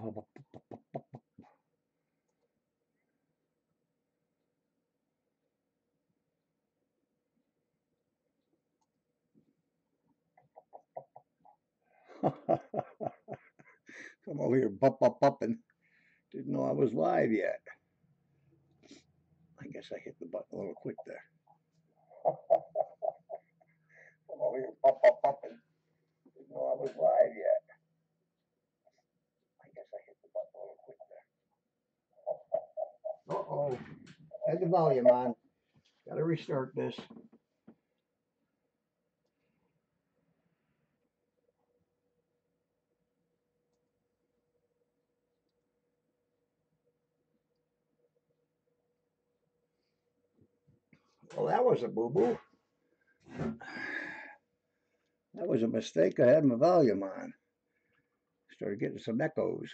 I'm over here and didn't know I was live yet. I guess I hit the button a little quick there. I'm over here and didn't know I was live yet. I guess I hit the button a little quick there. Uh-oh. Had the volume on. Gotta restart this. Well, that was a boo-boo. That was a mistake. I had my volume on. Started getting some echoes.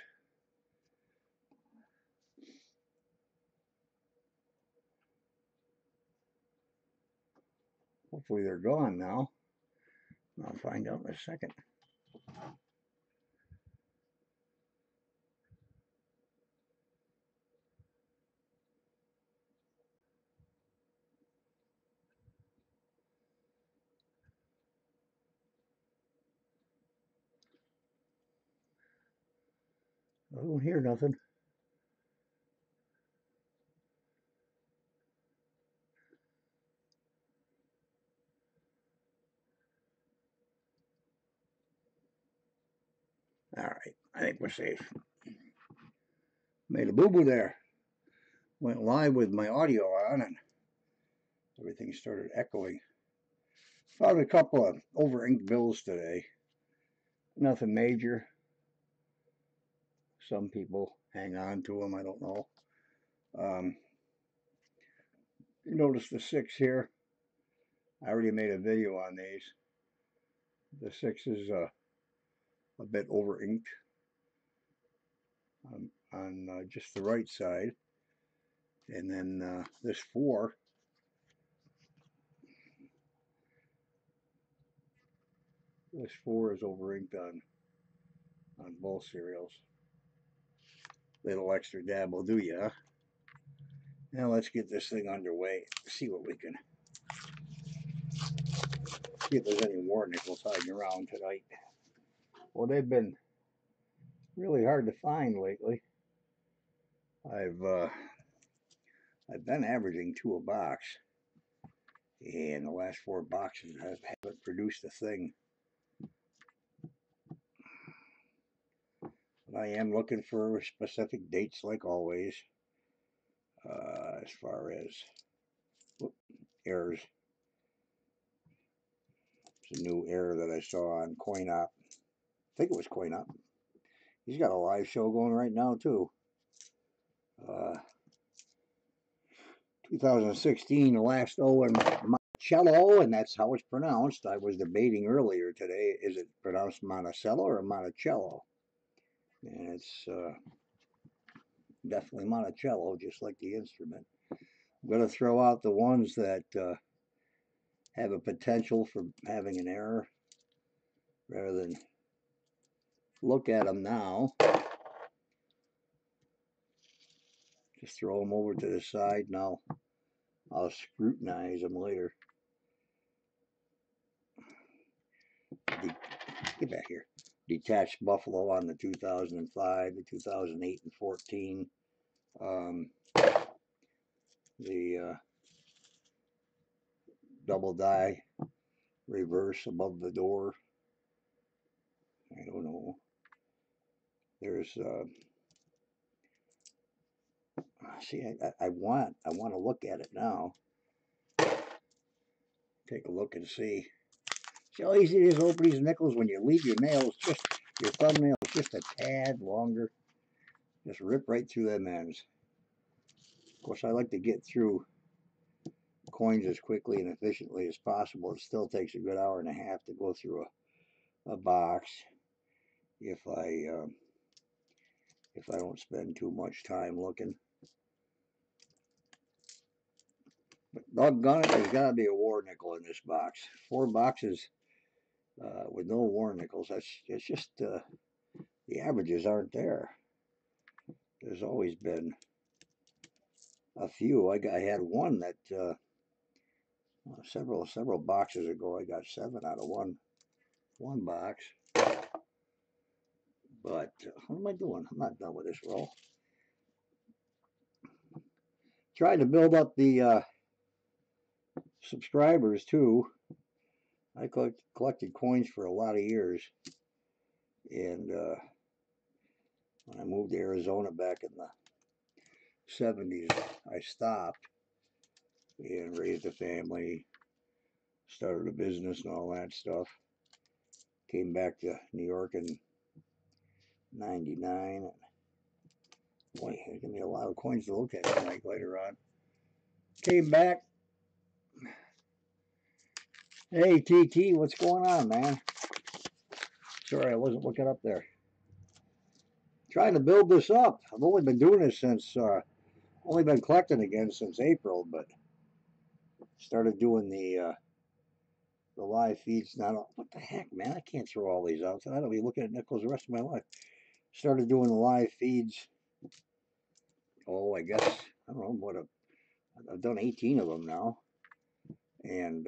Hopefully they're gone now. I'll find out in a second. I don't hear nothing. All right, I think we're safe. Made a boo-boo there. Went live with my audio on and everything started echoing. Found a couple of over-inked bills today. Nothing major. Some people hang on to them, I don't know. You notice the 6 here. I already made a video on these. The 6 is a bit over-inked on just the right side. And then this 4, is over-inked on both serials. Little extra dab will do ya. Now let's get this thing underway. See what we can. See if there's any war nickels hiding around tonight. Well, they've been really hard to find lately. I've been averaging 2 a box, and the last 4 boxes haven't produced a thing. But I am looking for specific dates, like always, as far as errors. It's a new error that I saw on CoinOp. I think it was CoinOp. He's got a live show going right now, too. 2016, the last O in Monticello, and that's how it's pronounced. I was debating earlier today, is it pronounced Monticello or Monticello? And it's definitely Monticello, just like the instrument. I'm going to throw out the ones that have a potential for having an error rather than look at them now. Just throw them over to the side, and I'll scrutinize them later. Get back here. Detached Buffalo on the 2005, the 2008 and 14. The double die reverse above the door. I don't know. There's see, I want to look at it now. Take a look and see. See how easy it is to open these nickels when you leave your nails, just your thumbnails just a tad longer. Just rip right through them ends. Of course, I like to get through coins as quickly and efficiently as possible. It still takes a good hour and a half to go through a box if I don't spend too much time looking. But doggone it, there's got to be a war nickel in this box. 4 boxes with no war nickels. It's just the averages aren't there. there's always been a few. I had one that several boxes ago. I got 7 out of one box. But what am I doing? I'm not done with this roll. Trying to build up the subscribers too. I collected coins for a lot of years, and when I moved to Arizona back in the 70s, I stopped and raised a family, started a business and all that stuff. Came back to New York in '99. Boy, there's gonna be a lot of coins to look at tonight later on. Came back. Hey TT, what's going on, man? Sorry, I wasn't looking up there. Trying to build this up. I've only been doing this since, only been collecting again since April, but started doing the live feeds. Not what the heck, man? I can't throw all these out. I don't be looking at nickels the rest of my life. Started doing the live feeds. Oh, I guess I don't know what I've done 18 of them now, and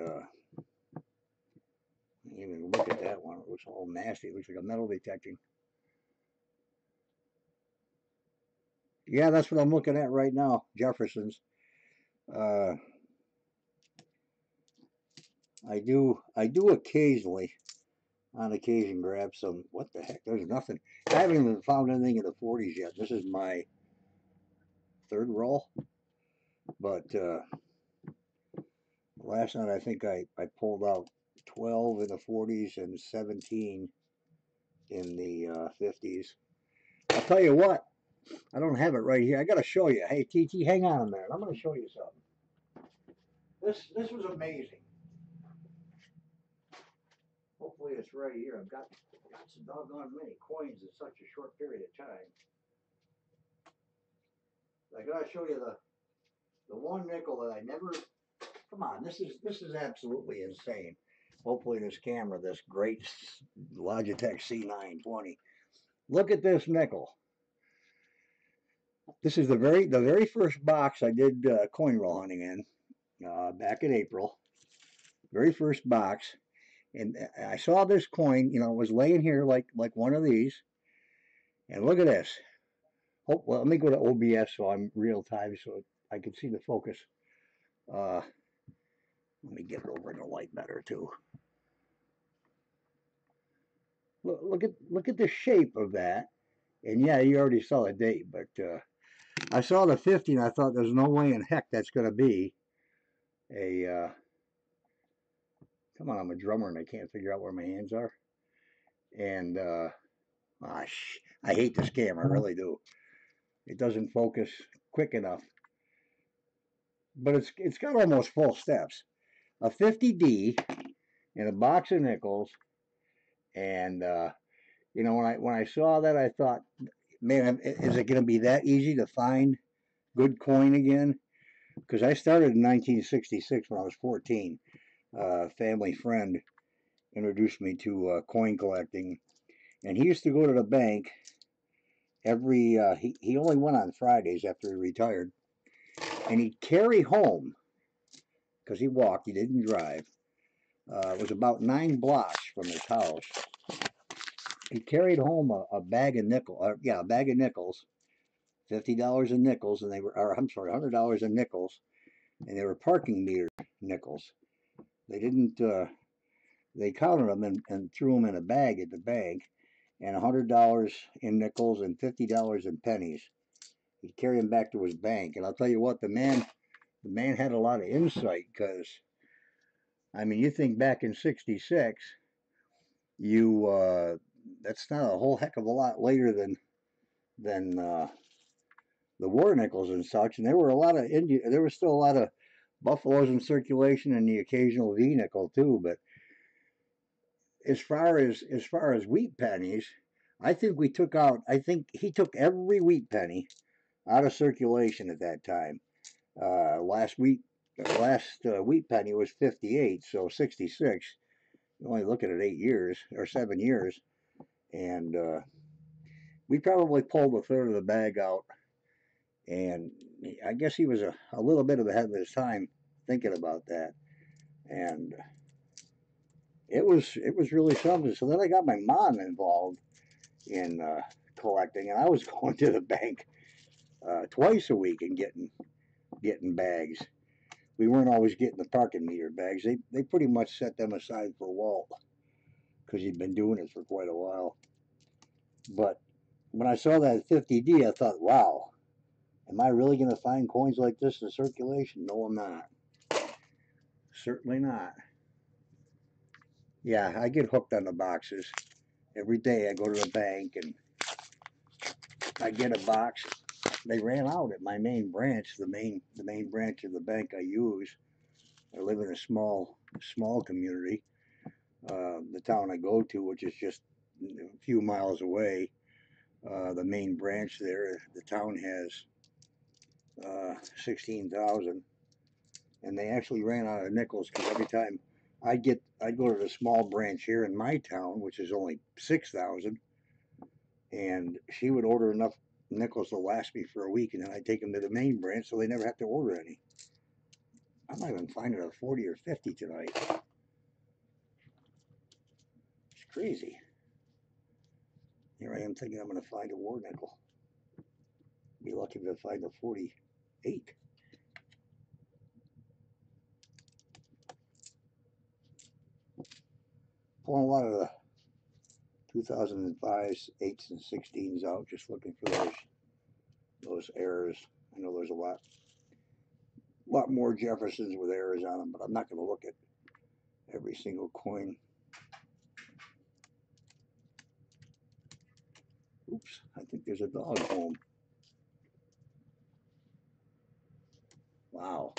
even look at that one. It looks all nasty. It looks like a metal detecting. Yeah, that's what I'm looking at right now. Jefferson's. I do occasionally, on occasion, grab some. What the heck? There's nothing. I haven't even found anything in the 40s yet. This is my third roll, but last night I think I pulled out 12 in the 40s and 17 in the 50s. I'll tell you what. I don't have it right here. I got to show you. Hey, TT, hang on a minute. I'm going to show you something. This was amazing. Hopefully it's right here. I've got some doggone many coins in such a short period of time. I got to show you the one nickel that I never. Come on, this is absolutely insane. Hopefully this camera, this great Logitech C920. Look at this nickel. This is the very first box I did coin roll hunting in back in April. Very first box, and I saw this coin. You know, it was laying here like one of these. And look at this. Oh, well, let me go to OBS so I'm real time so I can see the focus. Let me get it over in the light better too. Look at the shape of that. And yeah, you already saw the date, but I saw the 50 and I thought there's no way in heck that's going to be a. Come on, I'm a drummer and I can't figure out where my hands are. And I hate this camera, I really do. It doesn't focus quick enough. But it's got almost full steps. A 50D and a box of nickels, and you know, when I saw that, I thought, man, is it going to be that easy to find good coin again? Because I started in 1966 when I was 14. A family friend introduced me to coin collecting, and he used to go to the bank every. He only went on Fridays after he retired, and he'd carry home because he walked. He didn't drive. It was about 9 blocks from his house. He carried home a bag of a bag of nickels, $50 in nickels, and they were, or I'm sorry, $100 in nickels, and they were parking meter nickels. They didn't, they counted them and threw them in a bag at the bank, and $100 in nickels and $50 in pennies. He'd carry them back to his bank, and I'll tell you what, the man had a lot of insight because, I mean, you think back in '66, that's not a whole heck of a lot later than the war nickels and such, and there were a lot of there was still a lot of buffaloes in circulation and the occasional V nickel too. But as far as wheat pennies, I think he took every wheat penny out of circulation at that time. Last wheat penny was 58, so 66. You're only looking at 8 years or 7 years, and we probably pulled a third of the bag out And I guess he was a little bit ahead of his time thinking about that. And it was really something. So then I got my mom involved in collecting, and I was going to the bank twice a week and getting bags. We weren't always getting the parking meter bags. They pretty much set them aside for Walt because he'd been doing it for quite a while. But when I saw that 50D, I thought, wow, am I really going to find coins like this in circulation? No, I'm not. Certainly not. Yeah, I get hooked on the boxes. Every day I go to the bank and I get a box. They ran out at my main branch, the main branch of the bank I use. I live in a small community. The town I go to, which is just a few miles away, the main branch there, the town has 16,000, and they actually ran out of nickels because every time I'd go to the small branch here in my town, which is only 6,000, and she would order enough nickels to last me for a week, and then I'd take them to the main branch so they never have to order any. I'm not even finding a 40 or 50 tonight. It's crazy. Here I am thinking I'm going to find a war nickel. Be lucky if I find a 48. Pulling a lot of the 2005s, 8s, and 16s out, just looking for those errors. I know there's a lot more Jeffersons with errors on them, but I'm not going to look at every single coin. Oops, I think there's a dog home. Wow,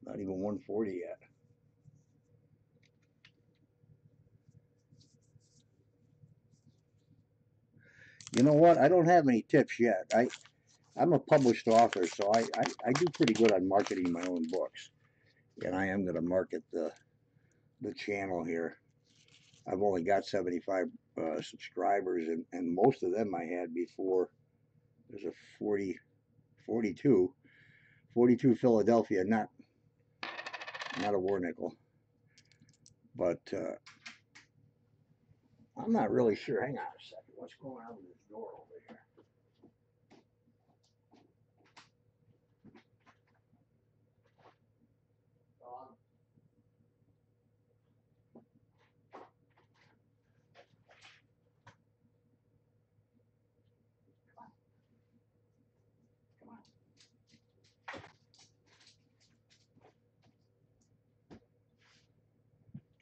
not even 140 yet. You know what? I don't have any tips yet. I'm a published author, so I do pretty good on marketing my own books. And I am going to market the channel here. I've only got 75 subscribers, and most of them I had before. There's a 42 Philadelphia, not a war nickel, but I'm not really sure. Hang on a second. What's going on with this door over here?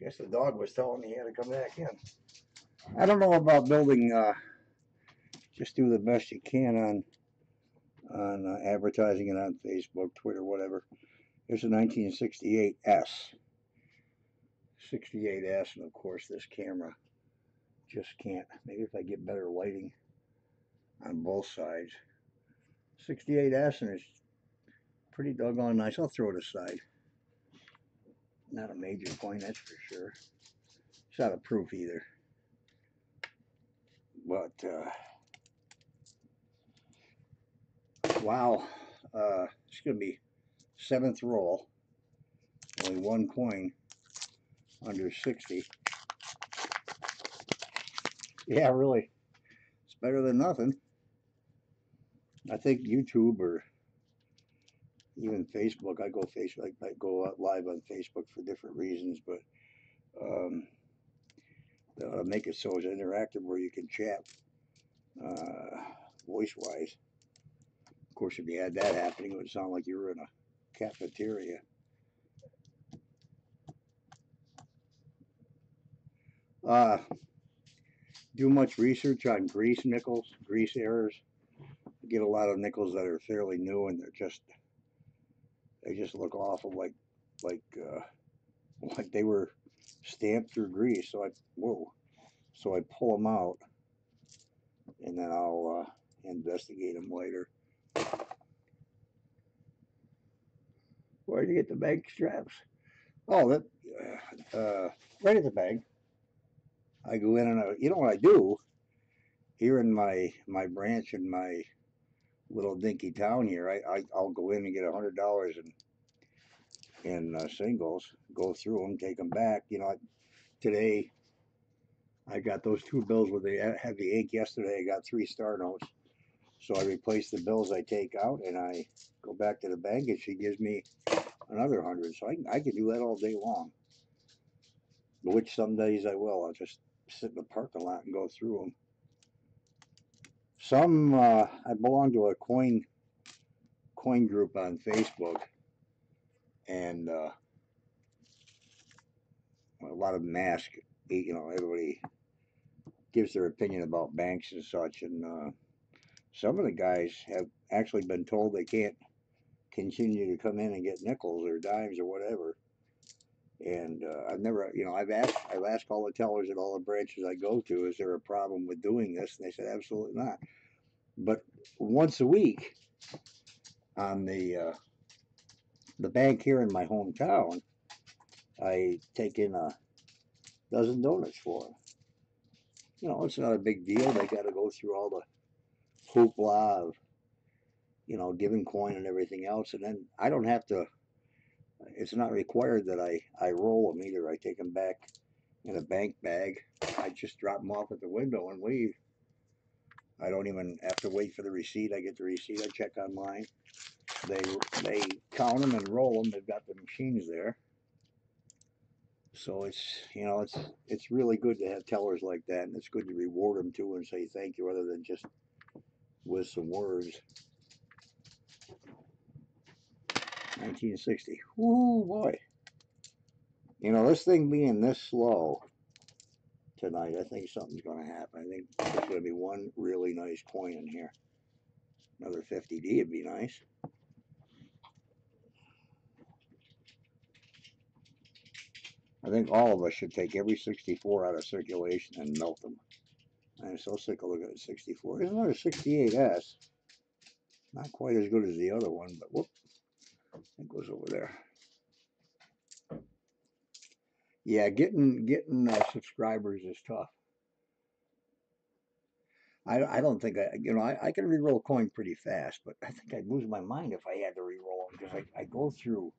Guess the dog was telling me he had to come back in. I don't know about building. Just do the best you can on advertising it on Facebook, Twitter, whatever. There's a 1968 S, 68S, and of course this camera just can't. Maybe if I get better lighting on both sides. 68S, and it's pretty doggone nice. I'll throw it aside. Not a major coin, that's for sure. It's not a proof either. But wow, it's gonna be 7th roll. Only one coin under 60. Yeah, really, it's better than nothing. I think YouTube or even Facebook. I go live on Facebook for different reasons, but make it so it's interactive where you can chat voice-wise. Of course, if you had that happening, it would sound like you were in a cafeteria. Do much research on grease nickels, grease errors. I get a lot of nickels that are fairly new, and they just look awful, like they were stamped through grease. So I pull them out, and then I'll investigate them later. Where do you get the bank straps? Oh, that right at the bank. I go in and you know what I do here in my branch and my little dinky town here, I'll go in and get $100 in singles, go through them, take them back. You know, today I got those two bills where they had the ink. Yesterday I got 3 star notes. So I replace the bills I take out and I go back to the bank and she gives me another 100. So I can do that all day long, which some days I will. I'll just sit in the parking lot and go through them. I belong to a coin group on Facebook, and a lot of mask. You know, everybody gives their opinion about banks and such, and some of the guys have actually been told they can't continue to come in and get nickels or dimes or whatever. And I've never, you know, I've asked all the tellers at all the branches I go to, is there a problem with doing this? And they said absolutely not. But once a week on the bank here in my hometown, I take in a dozen donuts for them. You know, it's not a big deal. They got to go through all the hoopla of, you know, giving coin and everything else, and then I don't have to. It's not required that I roll them either. I take them back in a bank bag. I just drop them off at the window and leave. I don't even have to wait for the receipt. I get the receipt. I check online. They count them and roll them. They've got the machines there. So it's, you know, it's really good to have tellers like that, and it's good to reward them too and say thank you, other than just with some words. 1960. Woo boy. You know, this thing being this slow tonight, I think something's going to happen. I think there's going to be one really nice coin in here. Another 50D would be nice. I think all of us should take every 64 out of circulation and melt them. I'm so sick of looking at 64. There's another 68S. Not quite as good as the other one, but whoop, it goes over there. Yeah, getting subscribers is tough. I don't think I can re-roll coin pretty fast, but I think I'd lose my mind if I had to re-roll them, because I go through,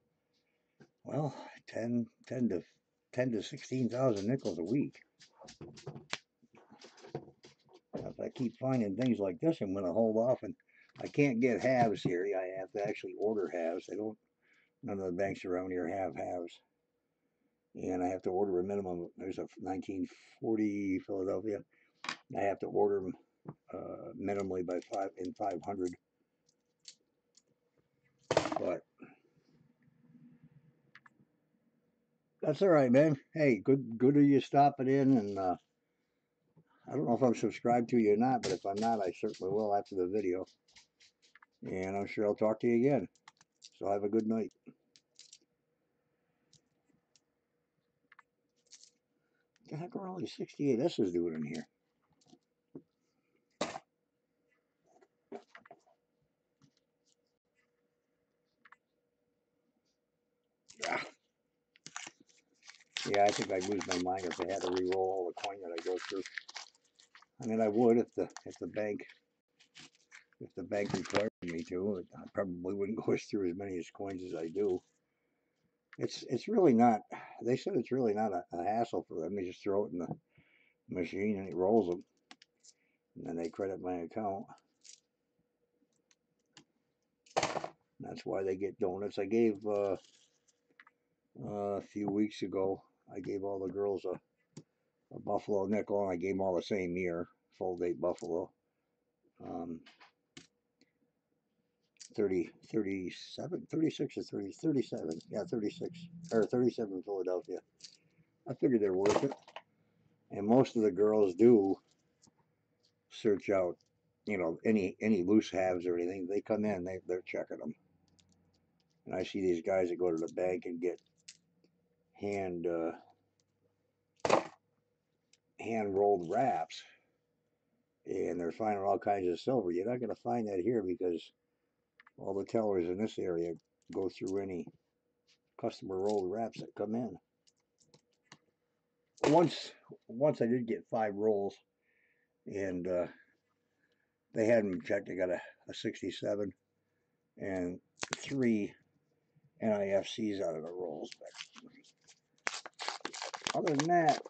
well, 10 to 16,000 nickels a week. If I keep finding things like this, I'm going to hold off, and I can't get halves here. I have to actually order halves. None of the banks around here have halves. And I have to order a minimum. There's a 1940 Philadelphia. I have to order them minimally by 500. But that's all right, man. Hey, good of you stopping in, and I don't know if I'm subscribed to you or not, but if I'm not, I certainly will after the video. And I'm sure I'll talk to you again. So have a good night. What the heck are all these 68S's doing in here? Ah. Yeah, I think I'd lose my mind if I had to re-roll all the coin that I go through. I mean, I would if the bank required me to. I probably wouldn't go through as many coins as I do. It's really not. They said it's really not a hassle for them. They just throw it in the machine and it rolls them, and then they credit my account. That's why they get donuts. I gave a few weeks ago. I gave all the girls a buffalo nickel, and I gave them all the same year, full date buffalo. 30, 37, 36 or 30, 37. Yeah, 36 or 37 Philadelphia. I figured they're worth it. And most of the girls do search out, you know, any loose halves or anything. They come in, they're checking them. And I see these guys that go to the bank and get hand rolled wraps, and they're finding all kinds of silver. You're not going to find that here, because all the tellers in this area go through any customer rolled wraps that come in. Once I did get 5 rolls, and they hadn't checked. They got a 67 and 3 NIFCs out of the rolls. But other than that,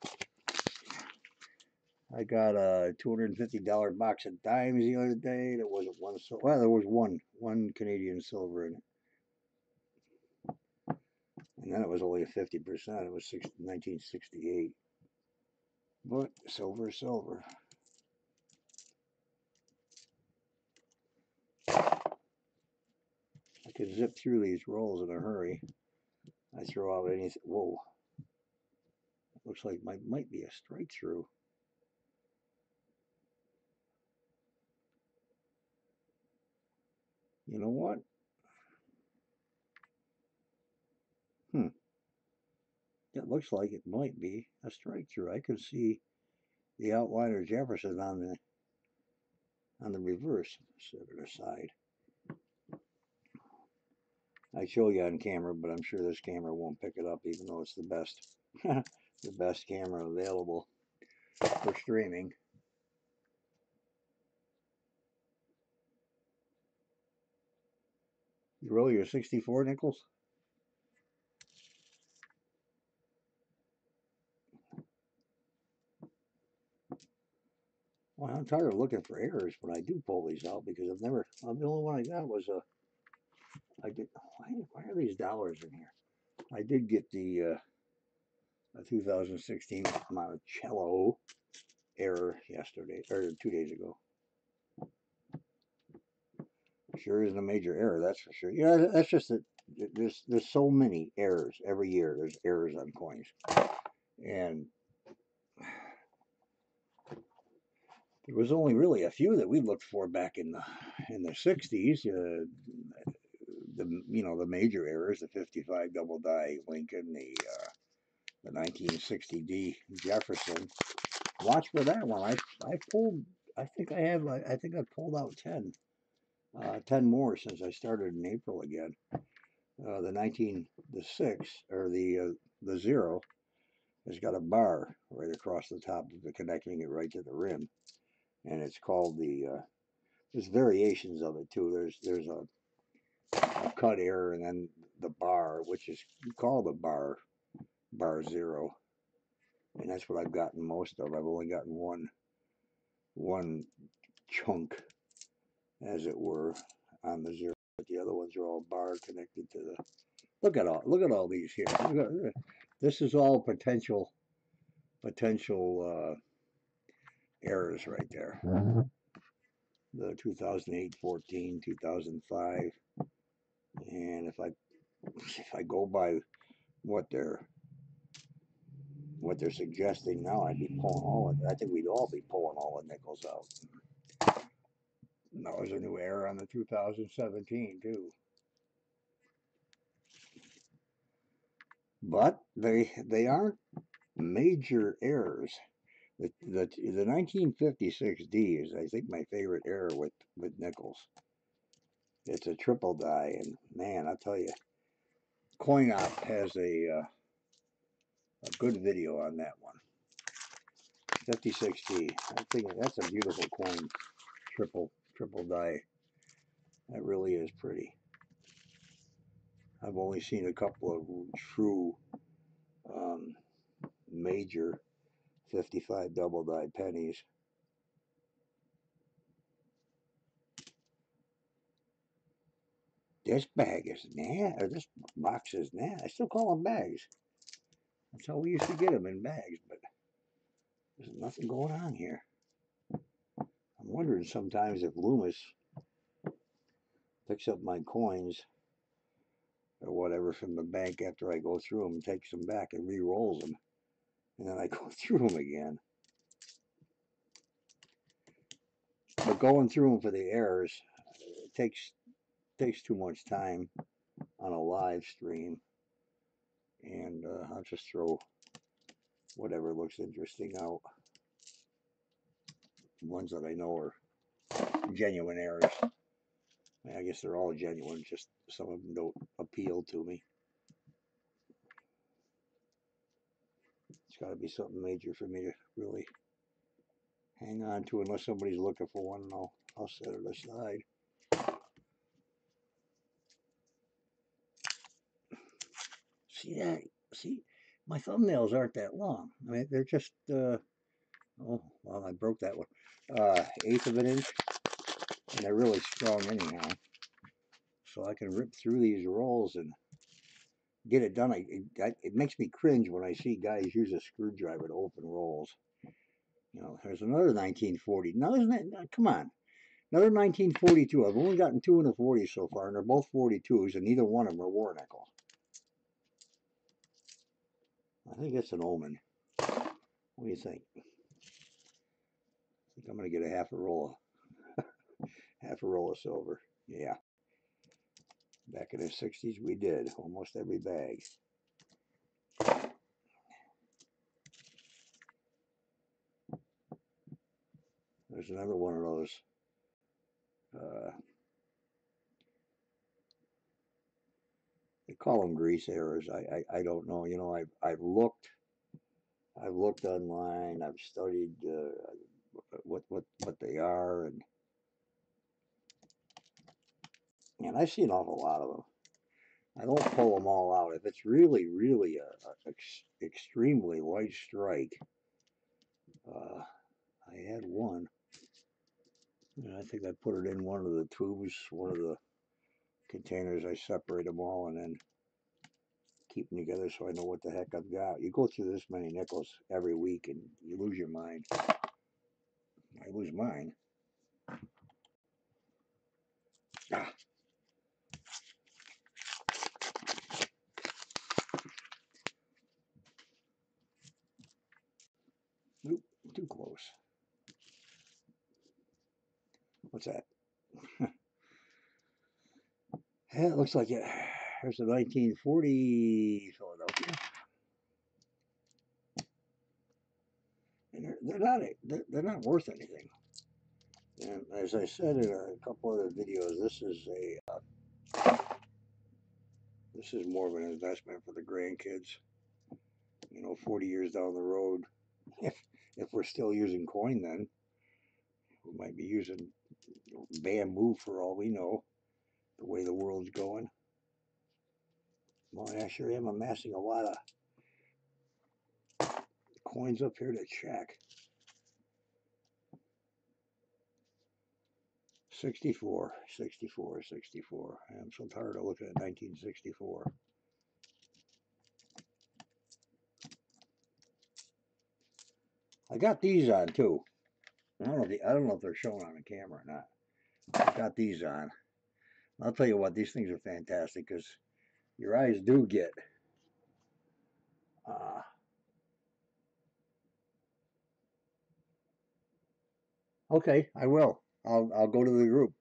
I got a $250 box of dimes the other day. There wasn't one, so well, there was one Canadian silver in it, and then it was only a 50%. It was 1968. But silver, silver. I could zip through these rolls in a hurry. I throw out anything. Whoa. Looks like might be a strike through. You know what? It looks like it might be a strike through. I could see the outliner Jefferson on the reverse side. I show you on camera, but I'm sure this camera won't pick it up, even though it's the best the best camera available for streaming. You roll your 64 nickels? Well, I'm tired of looking for errors when I do pull these out because the only one I got was why are these dollars in here? I did get the 2016 Monticello error yesterday, or 2 days ago. Sure isn't a major error, that's for sure. Yeah, that's just that there's so many errors every year. There's errors on coins, and there was only really a few that we looked for back in the 60s. The major errors, the 55 double die Lincoln, the 1960D Jefferson. Watch for that one. I pulled. I think I pulled out 10 more since I started in April again. The 6 or the 0 has got a bar right across the top of it, connecting it right to the rim, and it's called there's variations of it too. There's a cut error and then the bar, which is called a bar 0, and that's what I've gotten most of. I've only gotten one chunk, as it were, on the 0, but the other ones are all bar connected to the. Look at all these here. This is all potential errors right there. The 2008, 14, 2005, and if I go by what they're suggesting now, I'd be pulling all of it. I think we'd all be pulling all the nickels out. That was a new error on the 2017 too. But they aren't major errors. The 1956D is, I think, my favorite error with nickels. It's a triple die, and man, I'll tell you, CoinOp has a good video on that one. 56D. I think that's a beautiful coin. Triple die. That really is pretty. I've only seen a couple of true major 55 double die pennies. This bag is or this box is I still call them bags. That's how we used to get them, in bags, but there's nothing going on here. I'm wondering sometimes if Loomis picks up my coins or whatever from the bank after I go through them, takes them back and re-rolls them, and then I go through them again. But going through them for the errors, it takes too much time on a live stream, and I'll just throw whatever looks interesting out. Ones that I know are genuine errors. I guess they're all genuine, just some of them don't appeal to me. It's got to be something major for me to really hang on to, unless somebody's looking for one, and I'll I'll set it aside. See that? See, my thumbnails aren't that long. I mean, they're just, oh, well, I broke that one. 1/8 of an inch, and they're really strong anyhow. So I can rip through these rolls and get it done. It makes me cringe when I see guys use a screwdriver to open rolls. You know, there's another 1940. No, isn't that, come on. Another 1942. I've only gotten 2 in the 40 so far, and they're both 42s, and neither one of them are war nickel. I think it's an omen. What do you think? I think I'm going to get a half a roll of silver. Yeah. Back in the 60s, we did almost every bag. There's another one of those. They call them grease errors. I don't know. You know, I've looked online. I've studied what they are, and I see an awful lot of them. I don't pull them all out. If it's really, really a extremely light strike, I had one. And I think I put it in one of the tubes, one of the containers. I separate them all and then keep them together so I know what the heck I've got. You go through this many nickels every week and you lose your mind. I lose mine. Ah. Nope, too close. What's that? Yeah, it looks like it. There's a 1940 Philadelphia. And they're not worth anything. And as I said in a couple other videos, this is more of an investment for the grandkids. You know, 40 years down the road, if we're still using coin, then we might be using bamboo for all we know. The way the world's going. Well, I sure am amassing a lot of coins up here to check. 64. I'm so tired of looking at 1964. I got these on too. I don't know if they're showing on the camera or not. I got these on. I'll tell you what, these things are fantastic because your eyes do get okay, I will. I'll go to the group.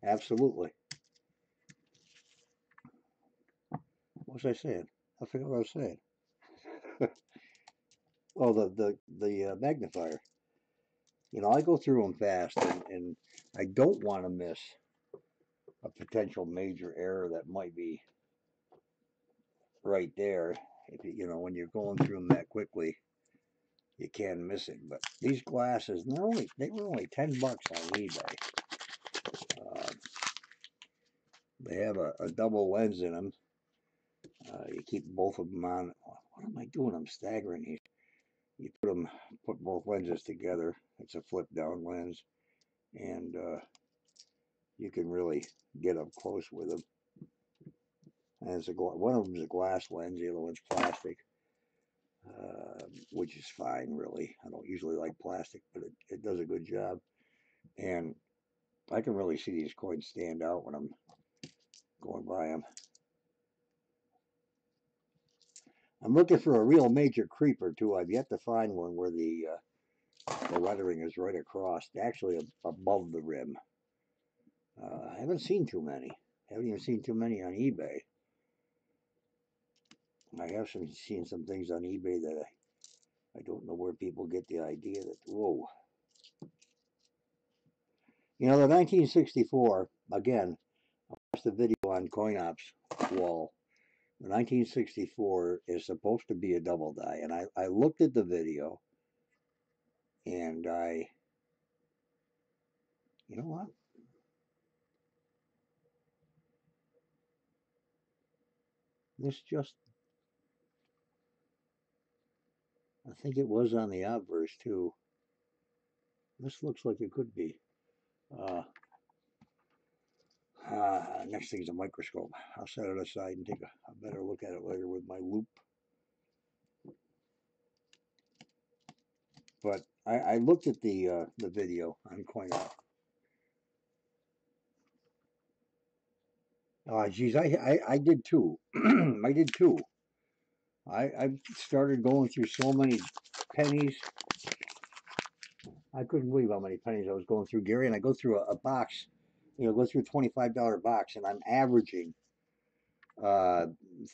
Absolutely. What was I saying? I forgot what I was saying. Oh, the magnifier. You know, I go through them fast, and I don't want to miss a potential major error that might be right there. If you know, when you're going through them that quickly, you can miss it. But these glasses, they were only $10 on eBay. They have a double lens in them. You keep both of them on. What am I doing? I'm staggering these. You put both lenses together. It's a flip down lens, and you can really get up close with them. And one of them is a glass lens, the other one's plastic, which is fine, really. I don't usually like plastic, but it does a good job. And I can really see these coins stand out when I'm going by them. I'm looking for a real major creeper, too. I've yet to find one where the lettering is right across, actually above the rim. I haven't seen too many. I haven't even seen too many on eBay. I have seen some things on eBay that I don't know where people get the idea that, whoa. You know, the 1964, again, I watched the video on CoinOps wall. The 1964 is supposed to be a double die, and I looked at the video, and I You know what? This just, I think it was on the obverse too. This looks like it could be. Uh, Next thing's a microscope. I'll set it aside and take a better look at it later with my loupe. But I looked at the video on CoinOp. Geez, I did too. I did too. I started going through so many pennies. I couldn't believe how many pennies I was going through, Gary. And I go through a box, go through a $25 box, and I'm averaging uh,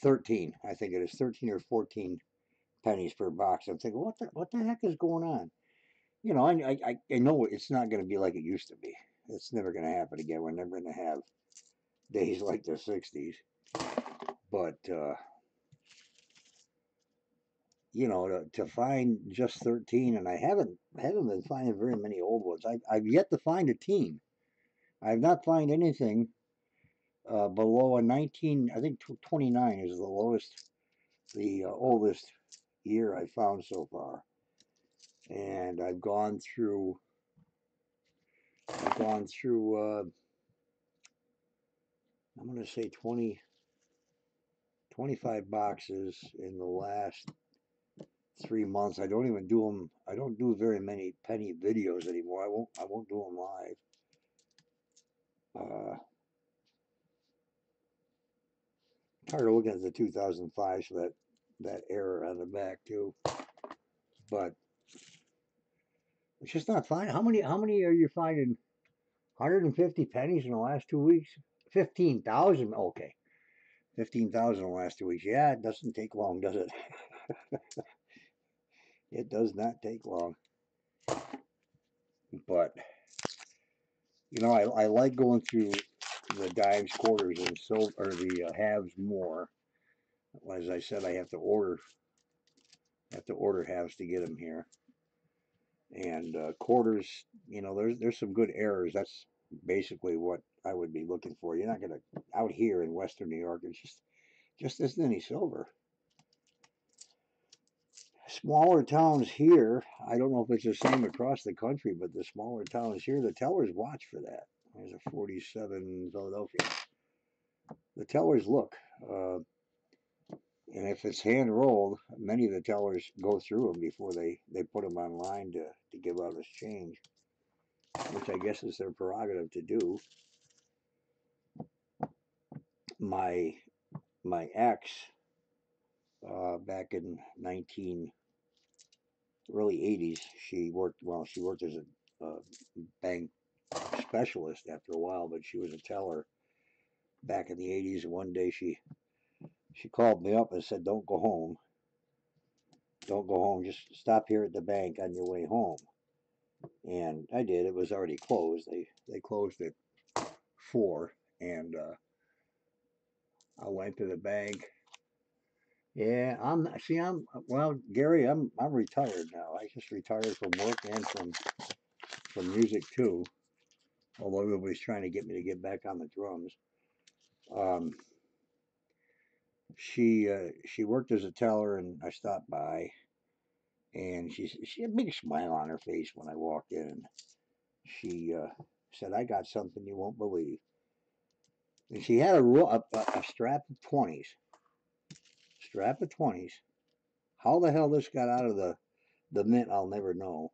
13. I think it is 13 or 14 pennies per box. I'm thinking, what the heck is going on? I know it's not going to be like it used to be. It's never going to happen again. We're never going to have days like the 60s. But to find just 13, and I haven't been finding very many old ones. I've yet to find a teen. I've not found anything below a 19. I think 29 is the lowest, the oldest year I found so far. And I've gone through. I'm going to say 25 boxes in the last 3 months. I don't even do them. I don't do very many penny videos anymore. I won't do them live. Tired of looking at the 2005, so that error on the back too. But it's just not fine. How many are you finding? 150 pennies in the last 2 weeks? 15,000. Okay, 15,000 in the last 2 weeks. Yeah, it doesn't take long, does it? It does not take long. But I like going through the dimes, quarters, and silver, or the halves more. As I said, I have to order halves to get them here. And quarters, there's some good errors. That's basically what I would be looking for. You're not gonna out here in Western New York. It's just isn't any silver. Smaller towns here, I don't know if it's the same across the country, but the smaller towns here, the tellers watch for that. There's a 47 Philadelphia. The tellers look. And if it's hand rolled, many of the tellers go through them before they put them online to give out as change, which I guess is their prerogative to do. My ex, back in early 80s, she worked as a bank specialist after a while, but she was a teller back in the 80s. And one day she called me up and said, "Don't go home. Don't go home. Just stop here at the bank on your way home." And I did. It was already closed. They closed at 4, and I went to the bank. Yeah, well, Gary. I'm retired now. I just retired from work and from music too. Although everybody's trying to get me to get back on the drums. Um, she worked as a teller, and I stopped by, and she had a big smile on her face when I walked in. She said, "I got something you won't believe." And she had a strap of 20s. Strap of 20s. How the hell this got out of the mint, I'll never know.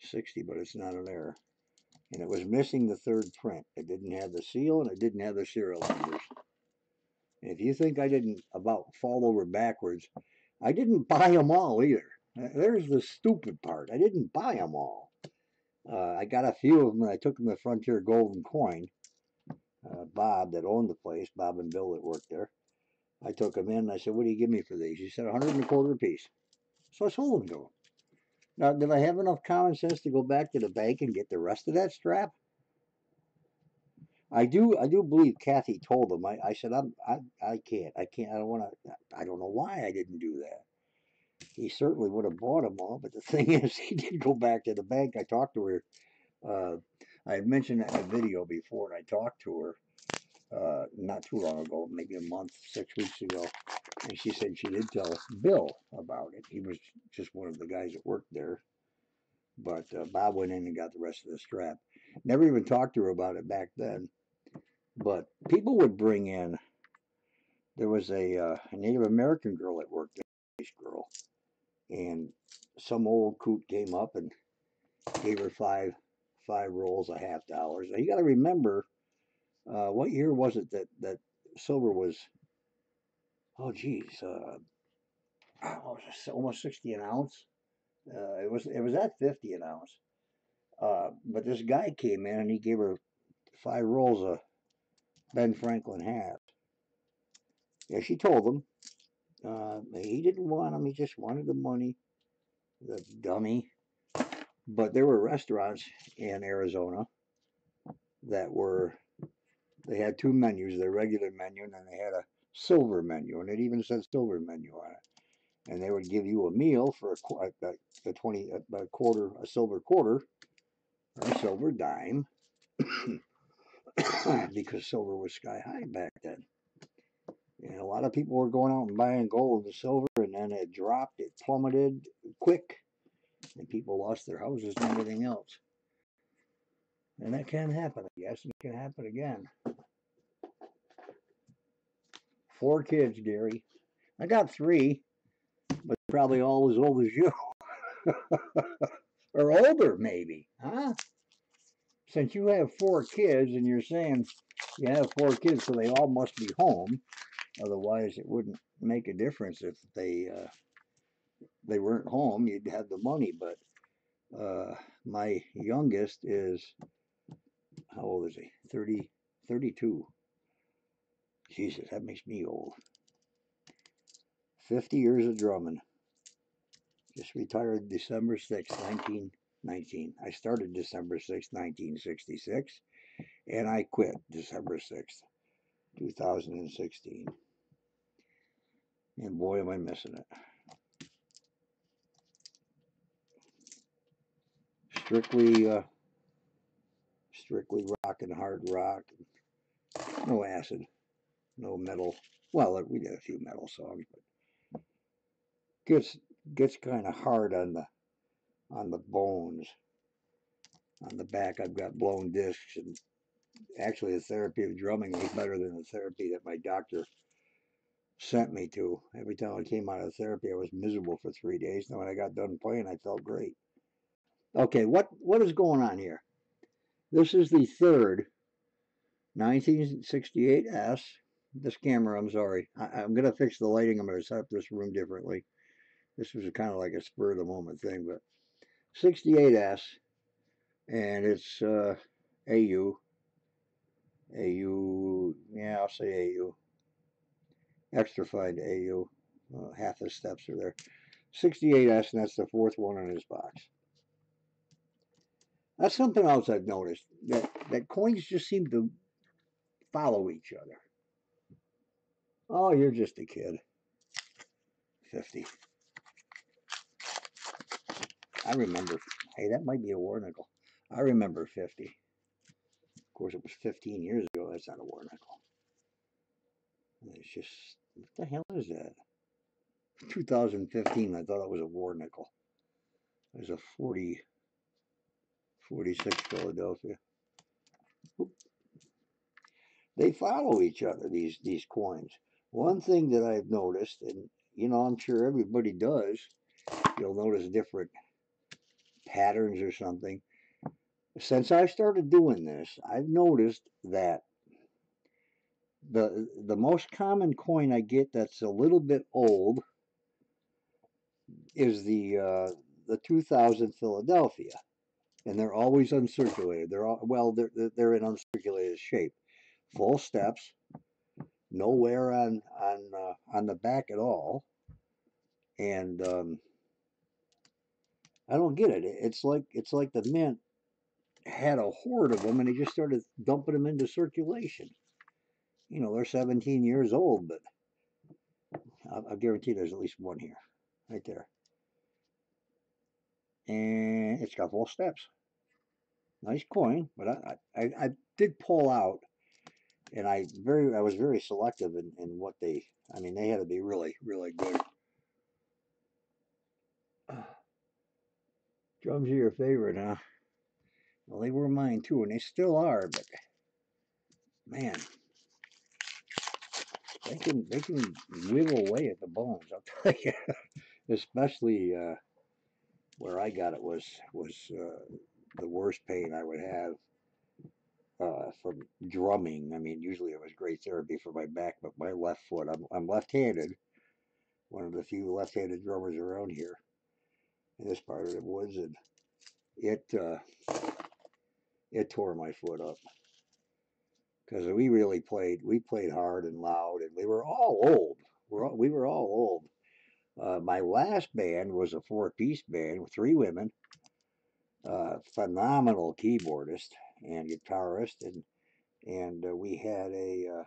60, but it's not an error. And it was missing the third print. It didn't have the seal, and it didn't have the serial numbers. And if you think I didn't about fall over backwards, I didn't buy them all either. There's the stupid part. I didn't buy them all. I got a few of them, and I took them to Frontier Gold and Coin. Bob, that owned the place, Bob and Bill that worked there, I took them in, and I said, "What do you give me for these?" He said, 100 and a quarter apiece. So I sold them to him. Now, did I have enough common sense to go back to the bank and get the rest of that strap? I do believe Kathy told him. I said, I can't. I don't want to. I don't know why I didn't do that. he certainly would have bought them all. But the thing is, he did go back to the bank. I talked to her. I had mentioned that in a video before, and I talked to her not too long ago, maybe a month, 6 weeks ago. And she said she did tell Bill about it. He was just one of the guys that worked there. But Bob went in and got the rest of the strap. Never even talked to her about it back then. But people would bring in, there was a Native American girl that worked there, nice girl. And some old coot came up and gave her five rolls of $50. Now you got to remember, what year was it that silver was? Oh geez, almost 60 an ounce. It was at 50 an ounce. But this guy came in and he gave her 5 rolls of Ben Franklin hats. Yeah, she told him he didn't want them. He just wanted the money. The dummy. But there were restaurants in Arizona that they had 2 menus, their regular menu, and then they had a silver menu, and it even said silver menu on it. And they would give you a meal for a silver quarter, or a silver dime, because silver was sky high back then. And a lot of people were going out and buying gold and silver, and then it dropped, it plummeted quick, and people lost their houses and everything else. And that can happen, I guess, and it can happen again. 4 kids, Gary. I got 3, but probably all as old as you. Or older, maybe, huh? Since you have 4 kids and you're saying you have 4 kids, so they all must be home. Otherwise, it wouldn't make a difference if they weren't home. You'd have the money. But my youngest is, how old is he? 32. Jesus, that makes me old. 50 years of drumming. Just retired December 6th, 1919. I started December 6th, 1966, and I quit December 6th, 2016. And boy, am I missing it. Strictly rock and hard rock. No acid, no metal. Well, we did a few metal songs, but gets kind of hard on the bones. On the back, I've got blown discs, and actually, the therapy of drumming was better than the therapy that my doctor sent me to. Every time I came out of therapy, I was miserable for 3 days. Then when I got done playing, I felt great. Okay, what is going on here? This is the third 1968S. This camera, I'm sorry. I'm going to fix the lighting. I'm going to set up this room differently. This was kind of like a spur of the moment thing, but 68S, and it's AU. Yeah, I'll say AU. Extra fine AU. Half the steps are there. 68S, and that's the 4th one in his box. That's something else I've noticed, that coins just seem to follow each other. Oh, you're just a kid. 50. I remember, hey, that might be a war nickel. I remember 50. Of course, it was 15 years ago. That's not a war nickel. It's just, what the hell is that? 2015, I thought it was a war nickel. There's a 46 Philadelphia. Oop. They follow each other, these coins. One thing that I've noticed, and I'm sure everybody does, you'll notice different patterns or something. Since I started doing this, I've noticed that the most common coin I get that's a little bit old is the 2000 Philadelphia, and they're always uncirculated. They're in uncirculated shape, full steps, no wear on the back at all, and I don't get it. It's like the mint had a horde of them, and they just started dumping them into circulation. They're 17 years old, but I guarantee there's at least one here, right there. and it's got full steps. Nice coin, but I did pull out, and I was very selective in what they. I mean, they had to be really good. Drums are your favorite, huh? Well, they were mine too, and they still are. But man, they can wiggle away at the bones. I'll tell you. Especially where I got it was the worst pain I would have from drumming. I mean, usually it was great therapy for my back, but my left foot. I'm left-handed. One of the few left-handed drummers around here in this part of the woods, and it it tore my foot up because we really played. We played hard and loud, and we were all old. We were all old. My last band was a four-piece band with three women, phenomenal keyboardist and guitarist, and we had a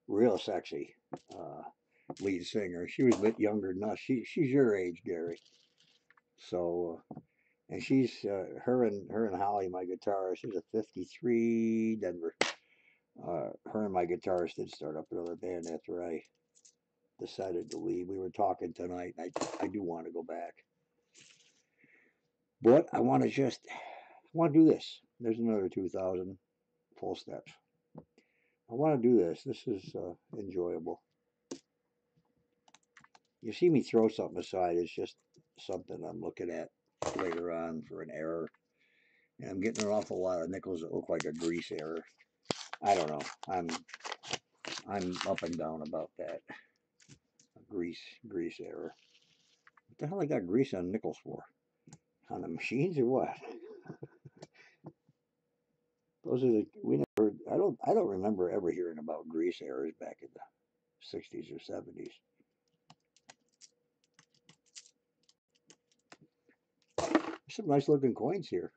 real sexy uh, lead singer. She was a bit younger than us. She's your age, Gary. So and she's her and Holly, my guitarist. She's a '53 Denver. Her and my guitarist did start up another band after I decided to leave. We were talking tonight. I do want to go back, but I want to do this. There's another 2,000 full steps. I want to do this. This is enjoyable. You see me throw something aside. It's just something I'm looking at later on for an error. And I'm getting an awful lot of nickels that look like a grease error. I don't know. I'm up and down about that. A grease error. What the hell I got grease on nickels for? On the machines or what? Those are the we never. I don't remember ever hearing about grease errors back in the '60s or '70s. Some nice looking coins here.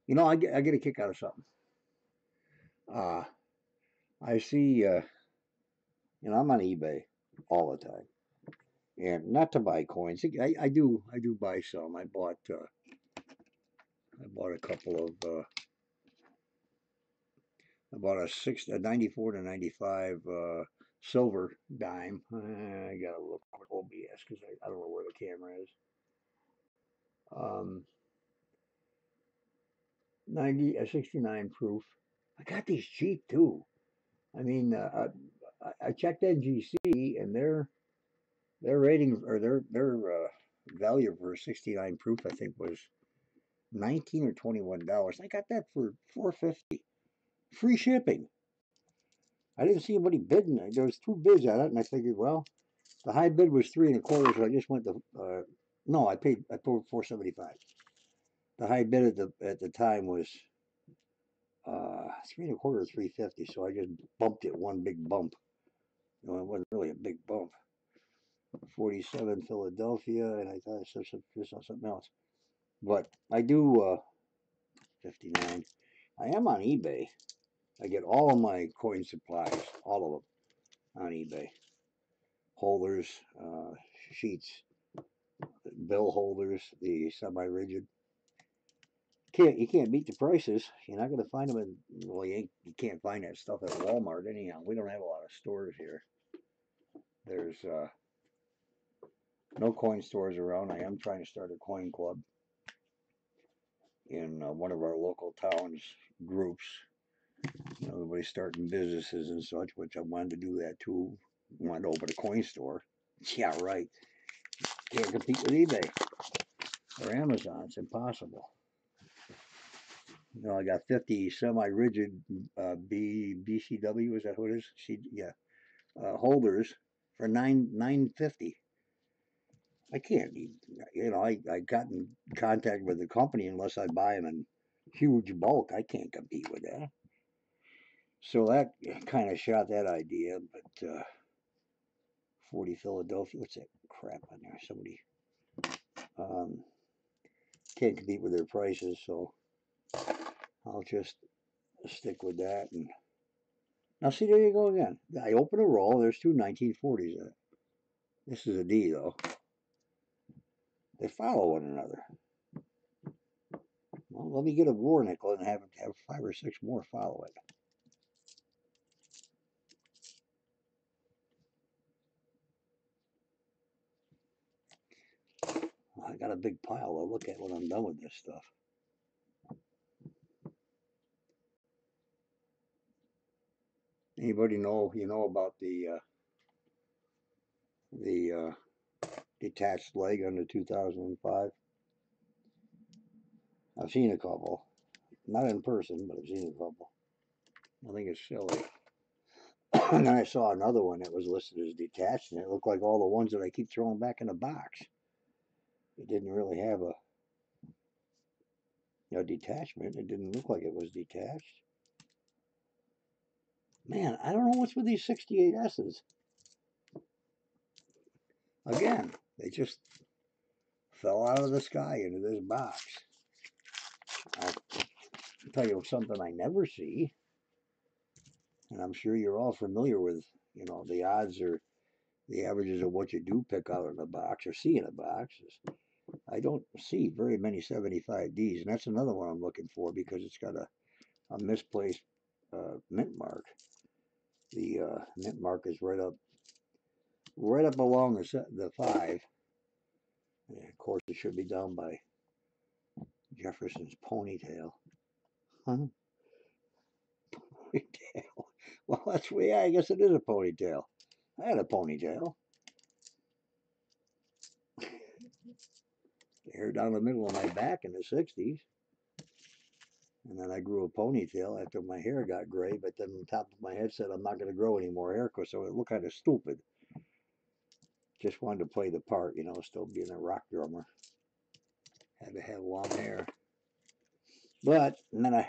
You know, I get a kick out of something. Uh, I see. I'm on eBay all the time, and not to buy coins. I do buy some. I bought a couple of. I bought a 94 to 95 silver dime. I gotta look at OBS because I don't know where the camera is. 90 69 proof. I got these cheap too. I mean, I checked NGC and their rating or their value for 69 proof I think was 19 or $21. I got that for $4.50, free shipping. I didn't see anybody bidding. There was two bids on it, and I figured, well, the high bid was 3 1/4, so I just went to. No, I paid $4.75. The high bid at the time was 3 1/4, 3.50. So I just bumped it one big bump. It wasn't really a big bump. 47 Philadelphia, and I thought I saw something else. But I do 59. I am on eBay. I get all of my coin supplies, all of them, on eBay. Holders, sheets, bill holders, the semi-rigid. You can't beat the prices. You're not going to find them you can't find that stuff at Walmart anyhow. We don't have a lot of stores here. There's no coin stores around. I am trying to start a coin club in one of our local towns groups. Everybody's starting businesses and such, which I wanted to do that too. I wanted to open a coin store. Yeah, right. Can't compete with eBay or Amazon. It's impossible. I got 50 semi-rigid BCW. Is that what it is? Yeah, holders for $9.50. I can't. I got in contact with the company unless I buy them in huge bulk. I can't compete with that. So that kind of shot that idea. But 40 Philadelphia. What's that crap on there? Somebody um, can't compete with their prices, so I'll just stick with that. And now, see, there you go again. I open a roll. There's two 1940s in it. This is a D though. They follow one another. Well, let me get a war nickel and have 5 or 6 more follow it. I got a big pile to look at when I'm done with this stuff. Anybody know about the detached leg on the 2005? I've seen a couple, not in person, but I've seen a couple. I think it's silly. And then I saw another one that was listed as detached, and it looked like all the ones that I keep throwing back in the box. It didn't really have a detachment. It didn't look like it was detached. Man, I don't know what's with these 68S's. Again, they just fell out of the sky into this box. I'll tell you something I never see, and I'm sure you're all familiar with, the odds or the averages of what you do pick out in a box or see in a box. I don't see very many 75Ds, and that's another one I'm looking for because it's got a misplaced mint mark. The mint mark is right up along the 5. And of course, it should be down by Jefferson's ponytail. Huh? Ponytail. Well, yeah, I guess it is a ponytail. I had a ponytail. Hair down the middle of my back in the 60s. And then I grew a ponytail after my hair got gray, but then the top of my head said I'm not going to grow any more hair because so it looked kind of stupid. Just wanted to play the part, still being a rock drummer. Had to have long hair. But then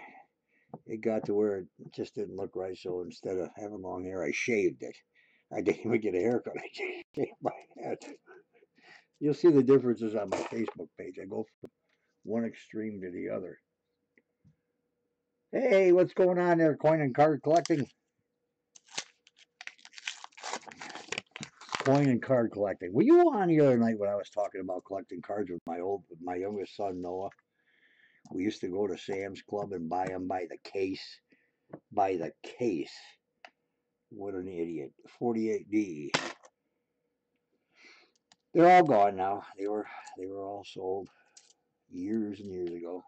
it got to where it just didn't look right, so instead of having long hair, I shaved it. I didn't even get a haircut. I just shaved my head. You'll see the differences on my Facebook page. I go from one extreme to the other. Hey, what's going on there, coin and card collecting? Coin and card collecting. Were you on the other night when I was talking about collecting cards with my youngest son Noah? We used to go to Sam's Club and buy them by the case. By the case. What an idiot. 48D. They're all gone now. They were all sold years and years ago.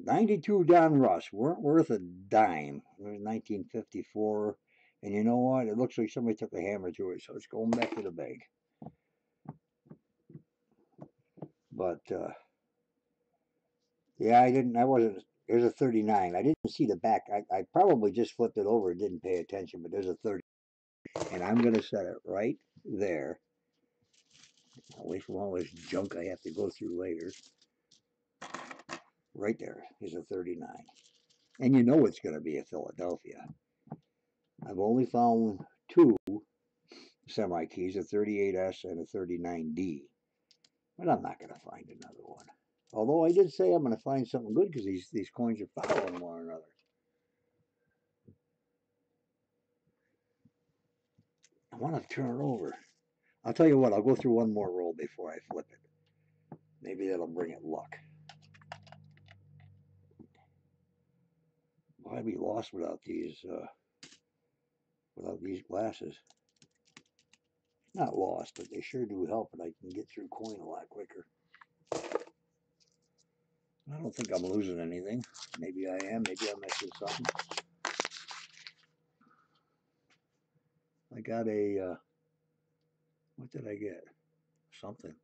92 Don Russ weren't worth a dime. It was 1954. And you know what? It looks like somebody took a hammer to it, so it's going back to the bank. But, yeah, I wasn't, there's a 39. I didn't see the back. I probably just flipped it over and didn't pay attention, but there's a 30. And I'm going to set it right there. Away from all this junk I have to go through later. Right there is a 39. And you know it's going to be a Philadelphia. I've only found 2 semi keys, a 38S and a 39D. But I'm not going to find another one. Although I did say I'm going to find something good because these coins are following one another. I want to turn it over. I'll tell you what, I'll go through one more roll before I flip it. Maybe that'll bring it luck. Well, I'd be lost without these glasses. Not lost, but they sure do help, and I can get through coin a lot quicker. I don't think I'm losing anything. Maybe I am. Maybe I'm missing something. I got a, what did I get? Something.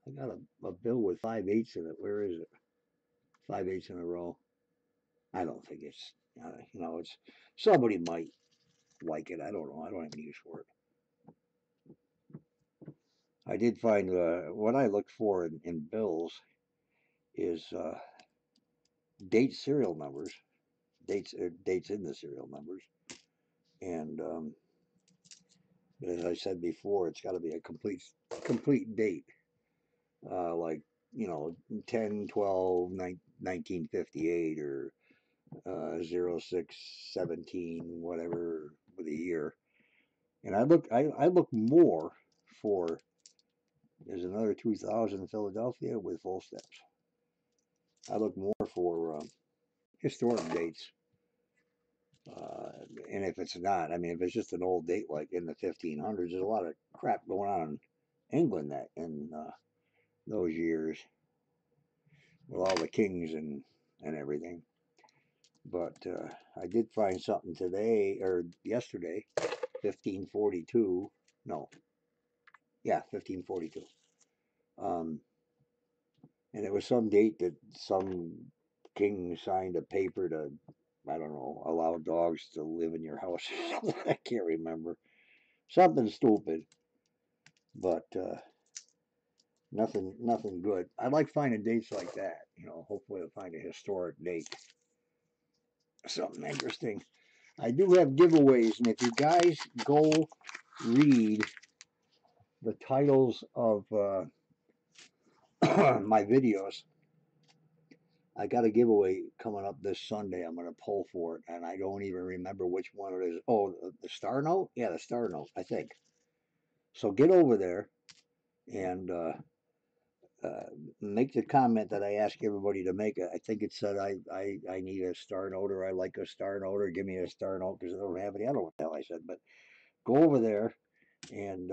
I got a bill with 5/8 in it. Where is it? 5/8 in a row. I don't think it's, it's, somebody might like it. I don't know. I don't have any use for it. I did find, what I look for in bills is date serial numbers, dates in the serial numbers, and as I said before, it's got to be a complete date, like 10, 12, 1958 or 0617, whatever, with a year. And I look more for, there's another 2000 in Philadelphia with full steps. I look more for historic dates. And if it's not, I mean, if it's just an old date like in the 1500s, there's a lot of crap going on in England that in those years with all the kings and everything. But I did find something today or yesterday, 1542. No, yeah, 1542. And it was some date that some king signed a paper to, I don't know, allow dogs to live in your house. I can't remember. Something stupid, but nothing good. I like finding dates like that. You know, hopefully I'll find a historic date, something interesting. I do have giveaways, and if you guys go read the titles of my videos, I got a giveaway coming up this Sunday. I'm going to pull for it, and I don't even remember which one it is. Oh, the Star Note? Yeah, the Star Note, I think. So get over there and uh, make the comment that I ask everybody to make. I think it said I need a Star Note, or I like a Star Note, or give me a Star Note because I don't have any. I don't know what the hell I said, but go over there and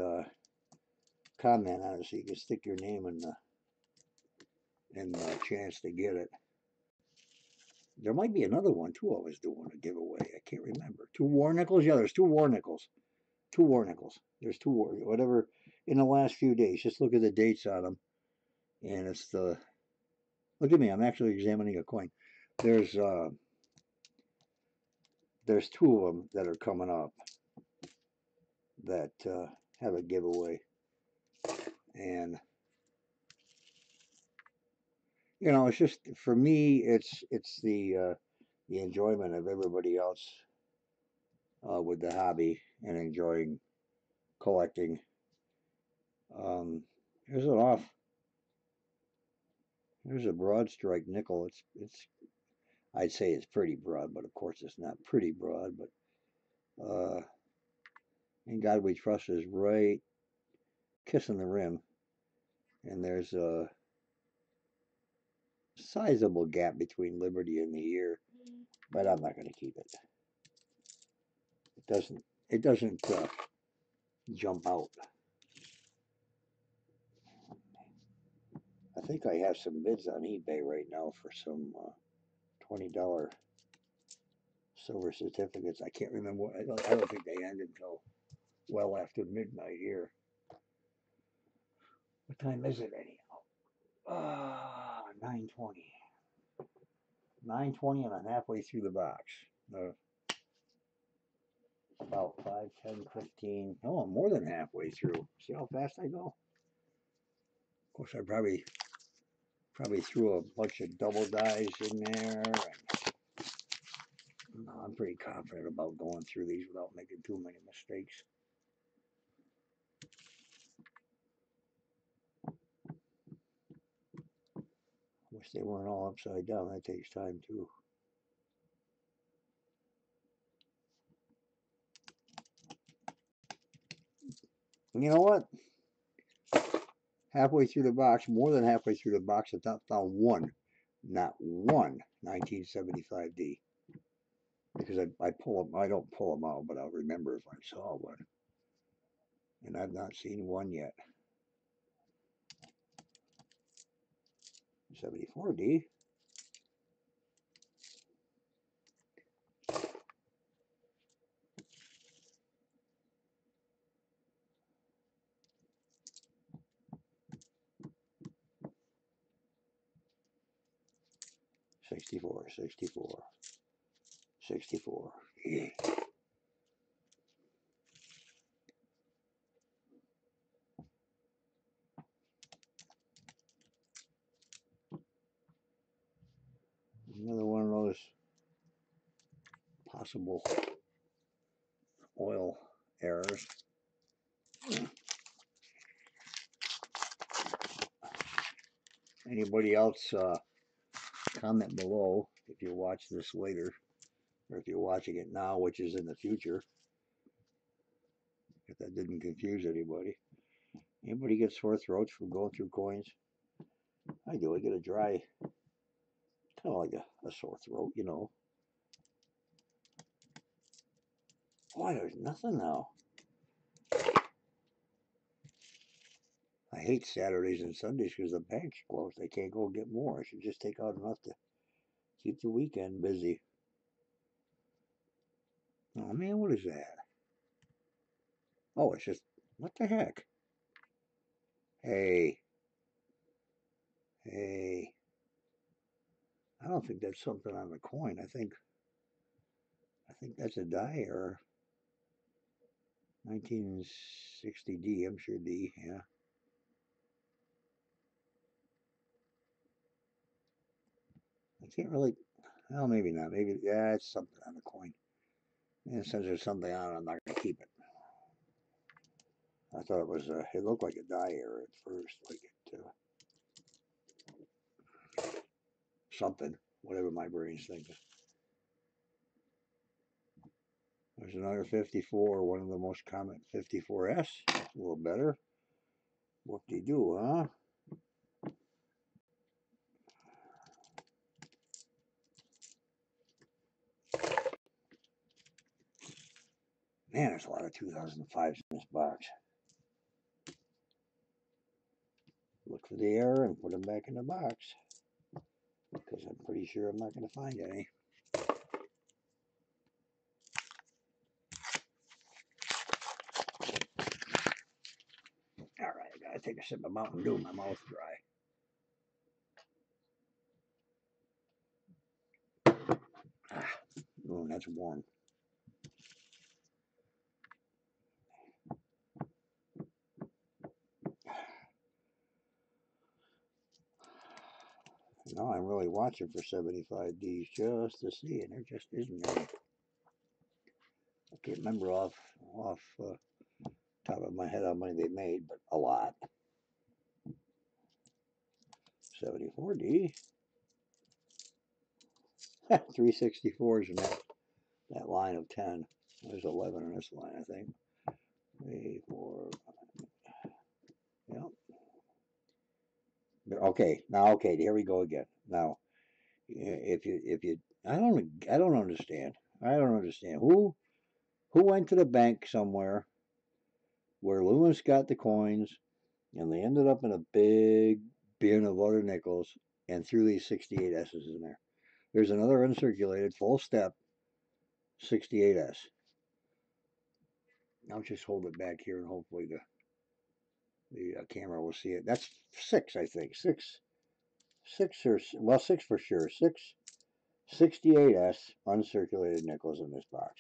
comment on it so you can stick your name in the chance to get it. There might be another one too. I was doing a giveaway. I can't remember. 2 war nickels. Yeah, there's 2 war nickels. 2 war nickels. There's 2 war whatever in the last few days. Just look at the dates on them, and it's the. Look at me. I'm actually examining a coin. There's uh, there's 2 of them that are coming up that have a giveaway, and you know, it's just for me. It's the enjoyment of everybody else with the hobby and enjoying collecting. Here's an off. Here's a broad strike nickel. It's I'd say it's pretty broad, but of course it's not pretty broad. But In God We Trust is right kissing the rim, and there's a sizable gap between Liberty and the year, but I'm not going to keep it. It doesn't jump out. I think I have some bids on eBay right now for some $20 silver certificates. I can't remember what. I don't think they end until well after midnight here. What time is it anyhow? 9:20. 9:20, and I'm halfway through the box. About 5, 10, 15. Oh, I'm more than halfway through. See how fast I go? Of course, I probably threw a bunch of double dies in there. And I'm pretty confident about going through these without making too many mistakes. Wish they weren't all upside down. That takes time too. And you know what? Halfway through the box, more than halfway through the box, I've not found one, not one 1975D. Because I pull them, I don't pull them out, but I'll remember if I saw one. And I've not seen one yet. 74D. '64, '64, '64. Yeah. Another one of those possible oil errors. Anybody else comment below if you watch this later, or if you're watching it now, which is in the future, if that didn't confuse anybody. Anybody get sore throats from going through coins? I do. I get a dry, kind of like a sore throat, you know. Boy, there's nothing now. I hate Saturdays and Sundays because the bank's closed. I can't go get more. I should just take out enough to keep the weekend busy. Oh man, what is that? Oh, it's just, what the heck? Hey, hey. I don't think that's something on the coin. I think that's a die error. 1960 D, I'm sure D, yeah. I can't really, well, maybe not. Maybe, yeah, it's something on the coin. And since there's something on it, I'm not going to keep it. I thought it was, it looked like a die error at first, like it, something, whatever my brain's thinking. There's another 54, one of the most common 54S, a little better. Whoop-de-doo, huh? Man, there's a lot of 2005s in this box. Look for the error and put them back in the box, because I'm pretty sure I'm not going to find any. All right, I gotta take a sip of Mountain Dew. My mouth's dry. Ah, oh, that's warm. No, I'm really watching for 75Ds just to see, and there just isn't any. I can't remember off top of my head how many they made, but a lot. 74D. 364s in that line of 10. There's 11 in this line, I think. 3, 4, 5. Yep. Okay, now here we go again. Now, if you, I don't understand. I don't understand who went to the bank somewhere where Loomis got the coins, and they ended up in a big bin of other nickels and threw these 68 S's in there. There's another uncirculated full step 68S. I'll just hold it back here and hopefully the camera will see it. That's 6, I think. 6 or, well, 6 for sure. 68S uncirculated nickels in this box.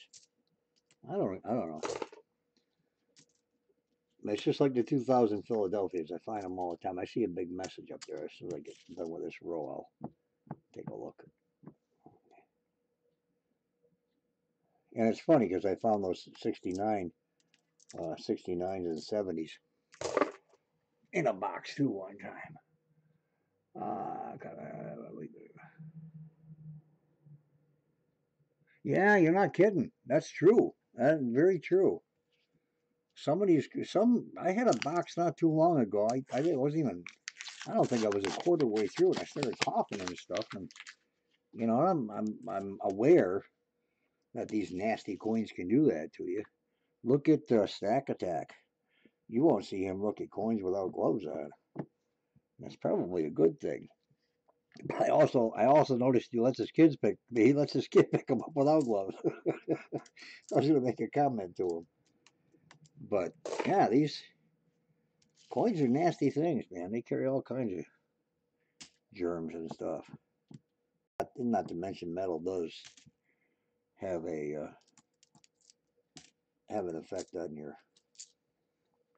I don't know. It's just like the 2000 Philadelphias. I find them all the time. I see a big message up there. As soon as I get done with this row, I'll take a look. And it's funny because I found those 69, 69s and 70s in a box too one time. Yeah, you're not kidding. That's true. That's very true. I had a box not too long ago. I wasn't even, I don't think I was a quarter way through, and I started coughing and stuff. And you know, I'm aware that these nasty coins can do that to you. Look at Stack Attack. You won't see him look at coins without gloves on. That's probably a good thing. But I also noticed he lets his kid pick them up without gloves. I was gonna make a comment to him. But yeah, these coins are nasty things, man. They carry all kinds of germs and stuff. Not to mention metal does have an effect on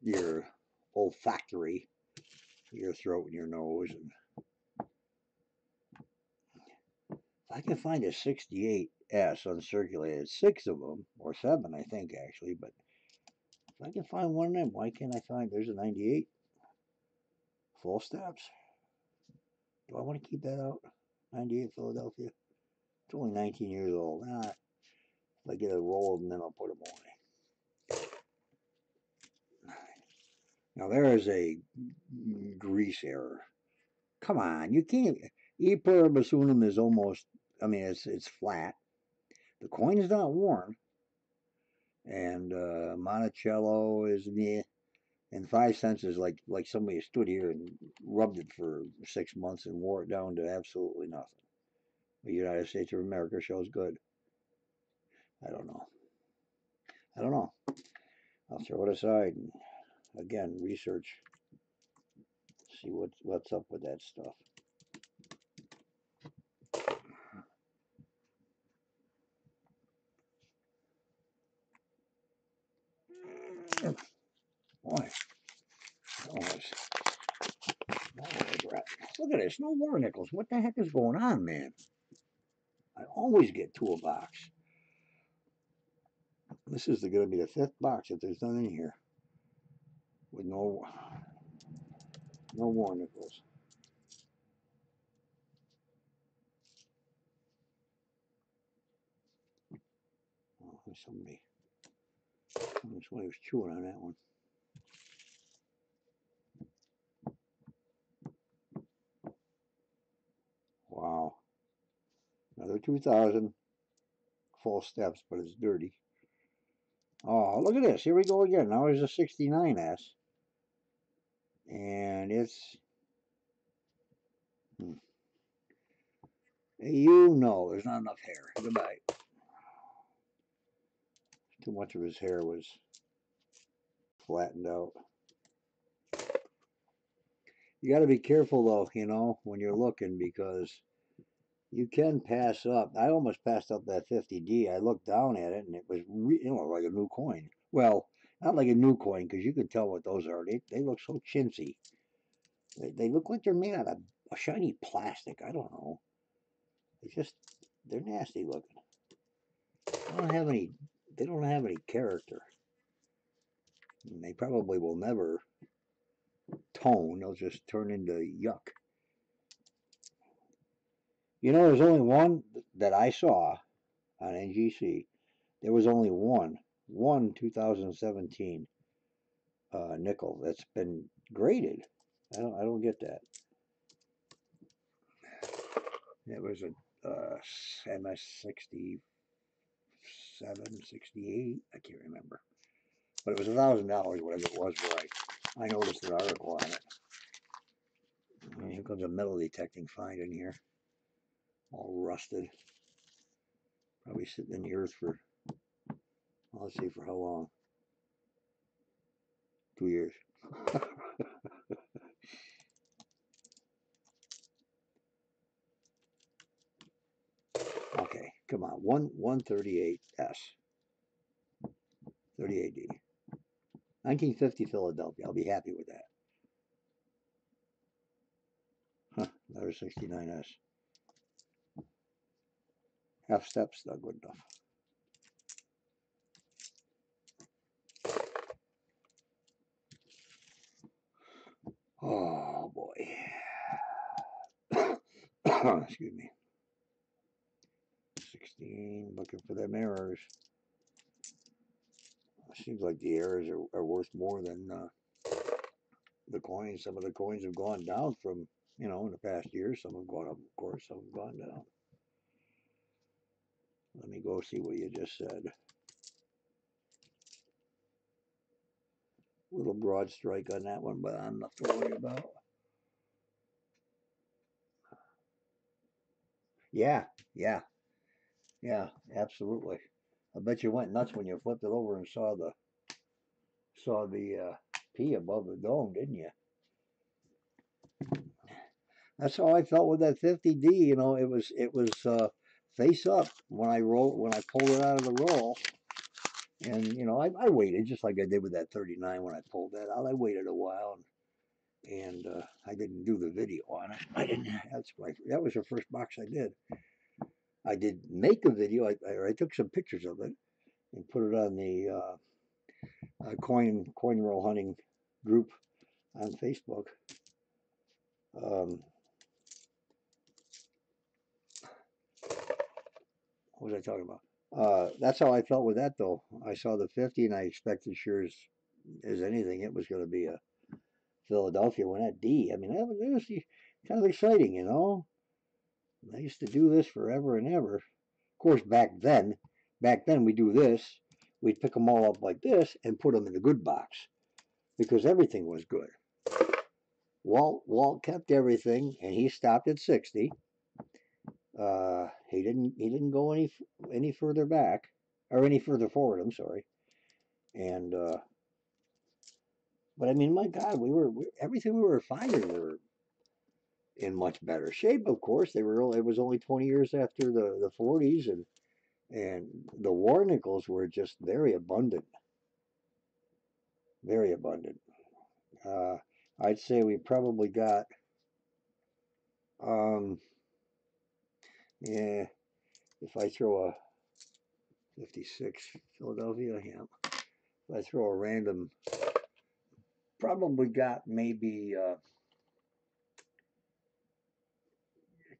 your olfactory, your throat and your nose. And if I can find a 68S uncirculated, 6 of them, or 7, I think actually, but if I can find one of them, why can't I find, there's a 98 full steps. Do I want to keep that out? 98 Philadelphia. It's only 19 years old. If I get a roll of them, then I'll put them away. Now there is a grease error. Come on, you can't. E per basunum is almost. I mean, it's flat. The coin is not worn, and Monticello is the. And 5 cents is like somebody stood here and rubbed it for 6 months and wore it down to absolutely nothing. The United States of America shows good. I don't know. I don't know. I'll throw it aside and again research, see what's up with that stuff. Boy, look at this, no war nickels. What the heck is going on, man? I always get two a box. This is going to be the 5th box that there's none in here with no war nickels. Oh, somebody was chewing on that one. Wow. Another 2,000 full steps, but it's dirty. Oh, look at this. Here we go again. Now there's a 69S. And it's... You know there's not enough hair. Goodbye. Too much of his hair was flattened out. You got to be careful, though, you know, when you're looking, because you can pass up. I almost passed up that 50D. I looked down at it, and it was, like a new coin. Well, not like a new coin, because you can tell what those are. They look so chintzy. They look like they're made out of a shiny plastic. I don't know. They're nasty looking. They don't have any character. And they probably will never tone. They'll just turn into yuck. You know, there's only one that I saw on NGC. There was only one 2017 nickel that's been graded. I don't get that. It was a MS 67, 68. I can't remember, but it was $1,000, whatever it was. Where I noticed an article on it. And here comes a metal detecting find in here, all rusted. Probably sitting in the earth for, well, let's see, for how long? 2 years. Okay, come on, 138S, 38D, 1950 Philadelphia. I'll be happy with that. Huh, another 69S. Half steps, not good enough. Oh boy. Excuse me. 16, looking for them errors. Seems like the errors are worth more than the coins. Some of the coins have gone down from, in the past year. Some have gone up, of course, some have gone down. Let me go see what you just said. Little broad strike on that one, but I'm not to worry about. Yeah, absolutely. I bet you went nuts when you flipped it over and saw the P above the dome, didn't you? That's how I felt with that 50D. You know, it was face up when I pulled it out of the roll. And I waited just like I did with that 39 when I pulled that out. I waited a while, and I didn't do the video on it. I didn't. That was the first box I did. I did make a video. I took some pictures of it and put it on the coin roll hunting group on Facebook. What was I talking about? That's how I felt with that though. I saw the 50 and I expected sure as anything it was going to be a Philadelphia one at D. I mean, that was kind of exciting, you know. I used to do this forever and ever. Of course, back then we do this. We'd pick them all up like this and put them in the good box because everything was good. Walt kept everything, and he stopped at 60. He didn't go any further back or any further forward. I'm sorry. And but I mean, my God, everything we were finding were in much better shape. Of course, it was only 20 years after the 40s, and the war nickels were just very abundant, very abundant. Uh, I'd say we probably got yeah. If I throw a 56 Philadelphia, yeah. If I throw a random, probably got maybe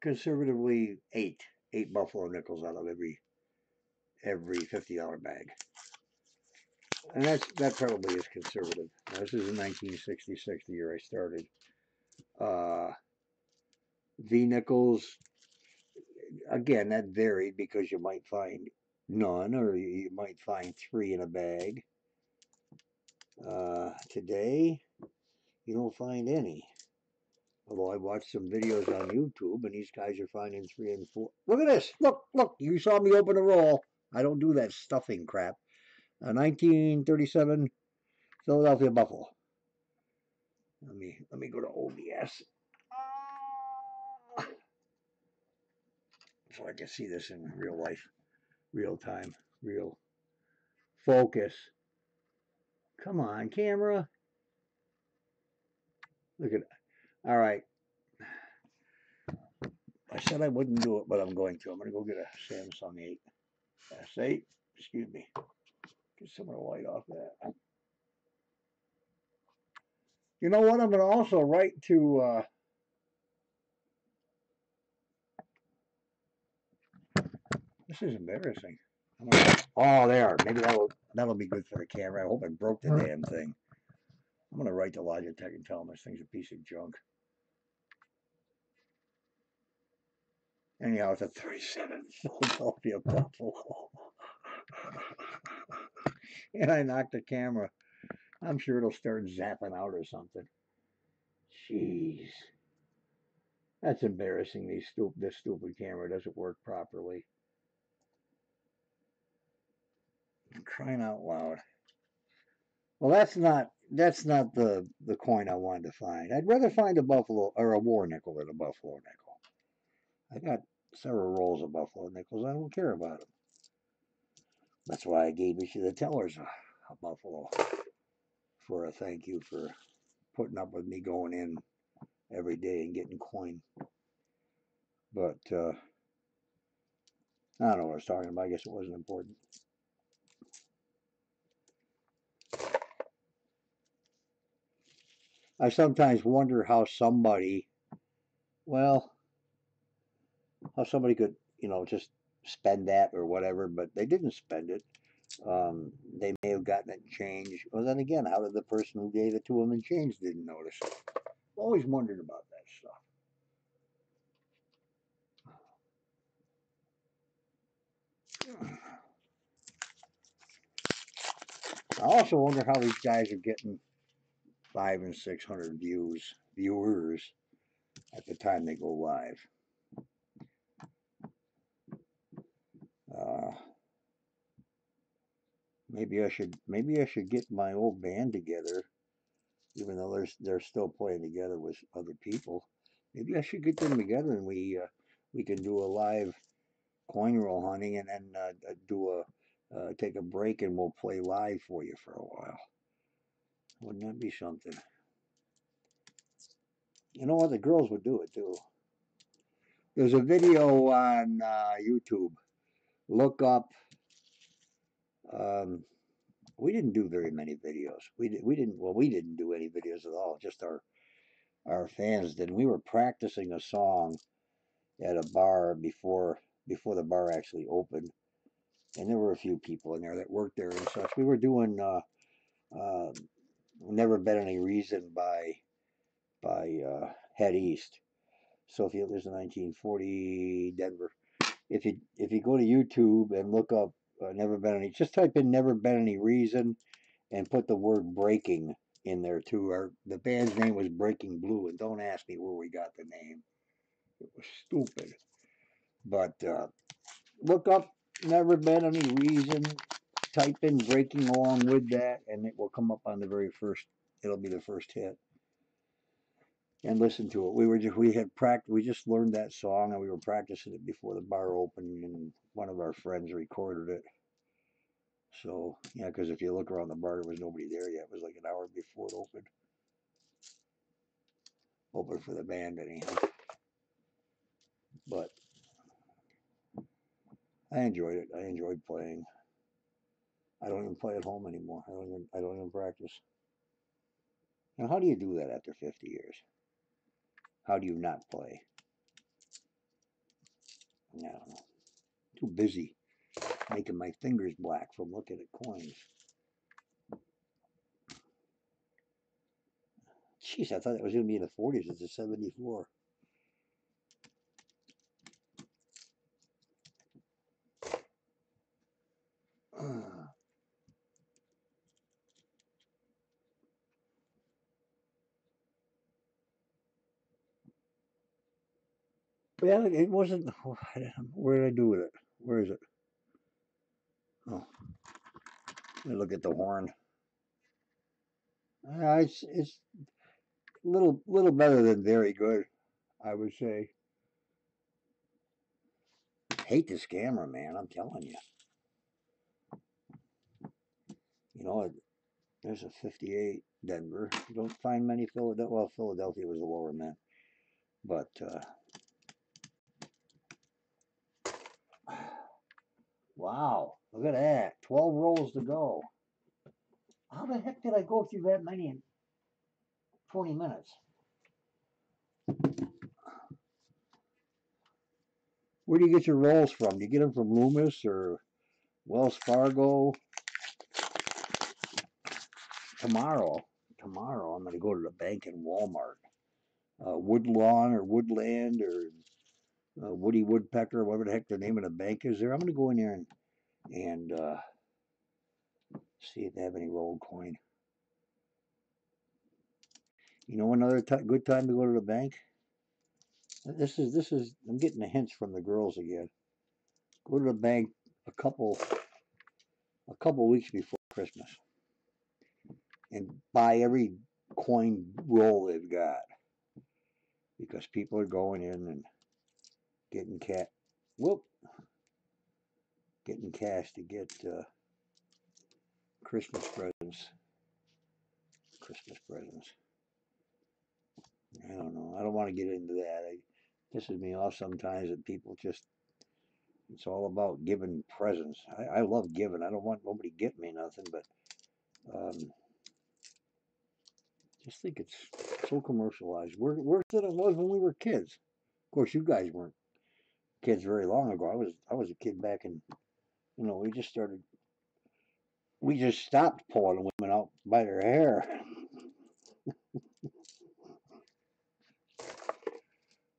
conservatively eight Buffalo nickels out of every $50 bag. And that probably is conservative. Now, this is in 1966, the year I started. Uh, V nickels, again, that varied because you might find none or you might find three in a bag. Today, you don't find any. Although I watched some videos on YouTube and these guys are finding three and four. Look at this. Look. You saw me open a roll. I don't do that stuffing crap. A 1937 Philadelphia Buffalo. Let me go to OBS so I can see this in real life, real time, real focus. Come on, camera. Look at it. All right. I said I wouldn't do it, but I'm going to. I'm going to go get a Samsung 8. S8. Excuse me. Get some of the light off that. You know what? I'm going to also write to. This is embarrassing. Oh, there. Maybe that'll be good for the camera. I hope I broke the damn thing. I'm going to write to Logitech and tell them this thing's a piece of junk. Anyhow, it's a 37 Philadelphia Buffalo. And I knocked the camera. I'm sure it'll start zapping out or something. Jeez. That's embarrassing. This stupid camera doesn't work properly. I'm crying out loud. Well, that's not the coin I wanted to find. I'd rather find a buffalo or a war nickel than a buffalo nickel. I got several rolls of buffalo nickels. I don't care about them. That's why I gave each of the tellers a buffalo for a thank you for putting up with me going in every day and getting coin. But I don't know what I was talking about. I guess it wasn't important. I sometimes wonder how somebody, well, how somebody could, just spend that or whatever, but they didn't spend it. They may have gotten it changed. Well, then again, how did the person who gave it to them in change didn't notice it? Always wondered about that stuff. I also wonder how these guys are getting 500 and 600 viewers at the time they go live. Uh, maybe I should get my old band together, even though they're still playing together with other people. Maybe I should get them together and we can do a live coin roll hunting and then take a break and we'll play live for you for a while. Wouldn't that be something? You know what? The girls would do it too. There's a video on YouTube. Look up. Um, we didn't do very many videos. We didn't do any videos at all. Just our fans did. We were practicing a song at a bar before before the bar actually opened, and there were a few people in there that worked there and such. We were doing Never Been Any Reason by Head East. So if you there's a 1940 Denver. If you go to YouTube and look up Never Been Any, just type in Never Been Any Reason and put the word breaking in there too. The band's name was Breaking Blue, and don't ask me where we got the name. It was stupid. But look up Never Been Any Reason. Type in Breaking along with that, and it will come up on the very first. It'll be the first hit. And listen to it. We just learned that song, and we were practicing it before the bar opened, and one of our friends recorded it. So yeah, because if you look around the bar, there was nobody there yet. It was like an hour before it opened. Open for the band anyhow. But I enjoyed it. I enjoyed playing. I don't even play at home anymore. I don't even practice. And how do you do that after 50 years? How do you not play? I don't know. Too busy making my fingers black from looking at coins. Jeez, I thought it was going to be in the 40s. It's a 74. Yeah, it wasn't. Where did I do with it? Where is it? Oh, let me look at the horn. It's little better than very good, I would say. Hate this camera, man. I'm telling you. You know, there's a 58 Denver. You don't find many Philadelphia. Well, Philadelphia was a lower mint, but wow, look at that. 12 rolls to go. How the heck did I go through that many in 20 minutes? Where do you get your rolls from? Do you get them from Loomis or Wells Fargo? Tomorrow, I'm going to go to the bank in Walmart. Woodlawn or Woodland or Woody Woodpecker, whatever the heck the name of the bank is there. I'm going to go in there and see if they have any rolled coin. You know, another good time to go to the bank. This is. I'm getting the hints from the girls again. Go to the bank a couple weeks before Christmas and buy every coin roll they've got because people are going in and getting getting cash to get Christmas presents. Christmas presents. I don't know. I don't want to get into that. It pisses me off sometimes that people just. It's all about giving presents. I love giving. I don't want nobody to get me nothing, but just think it's so commercialized. Worse than it was when we were kids. Of course, you guys weren't kids very long ago. I was a kid back in. We just stopped pulling women out by their hair.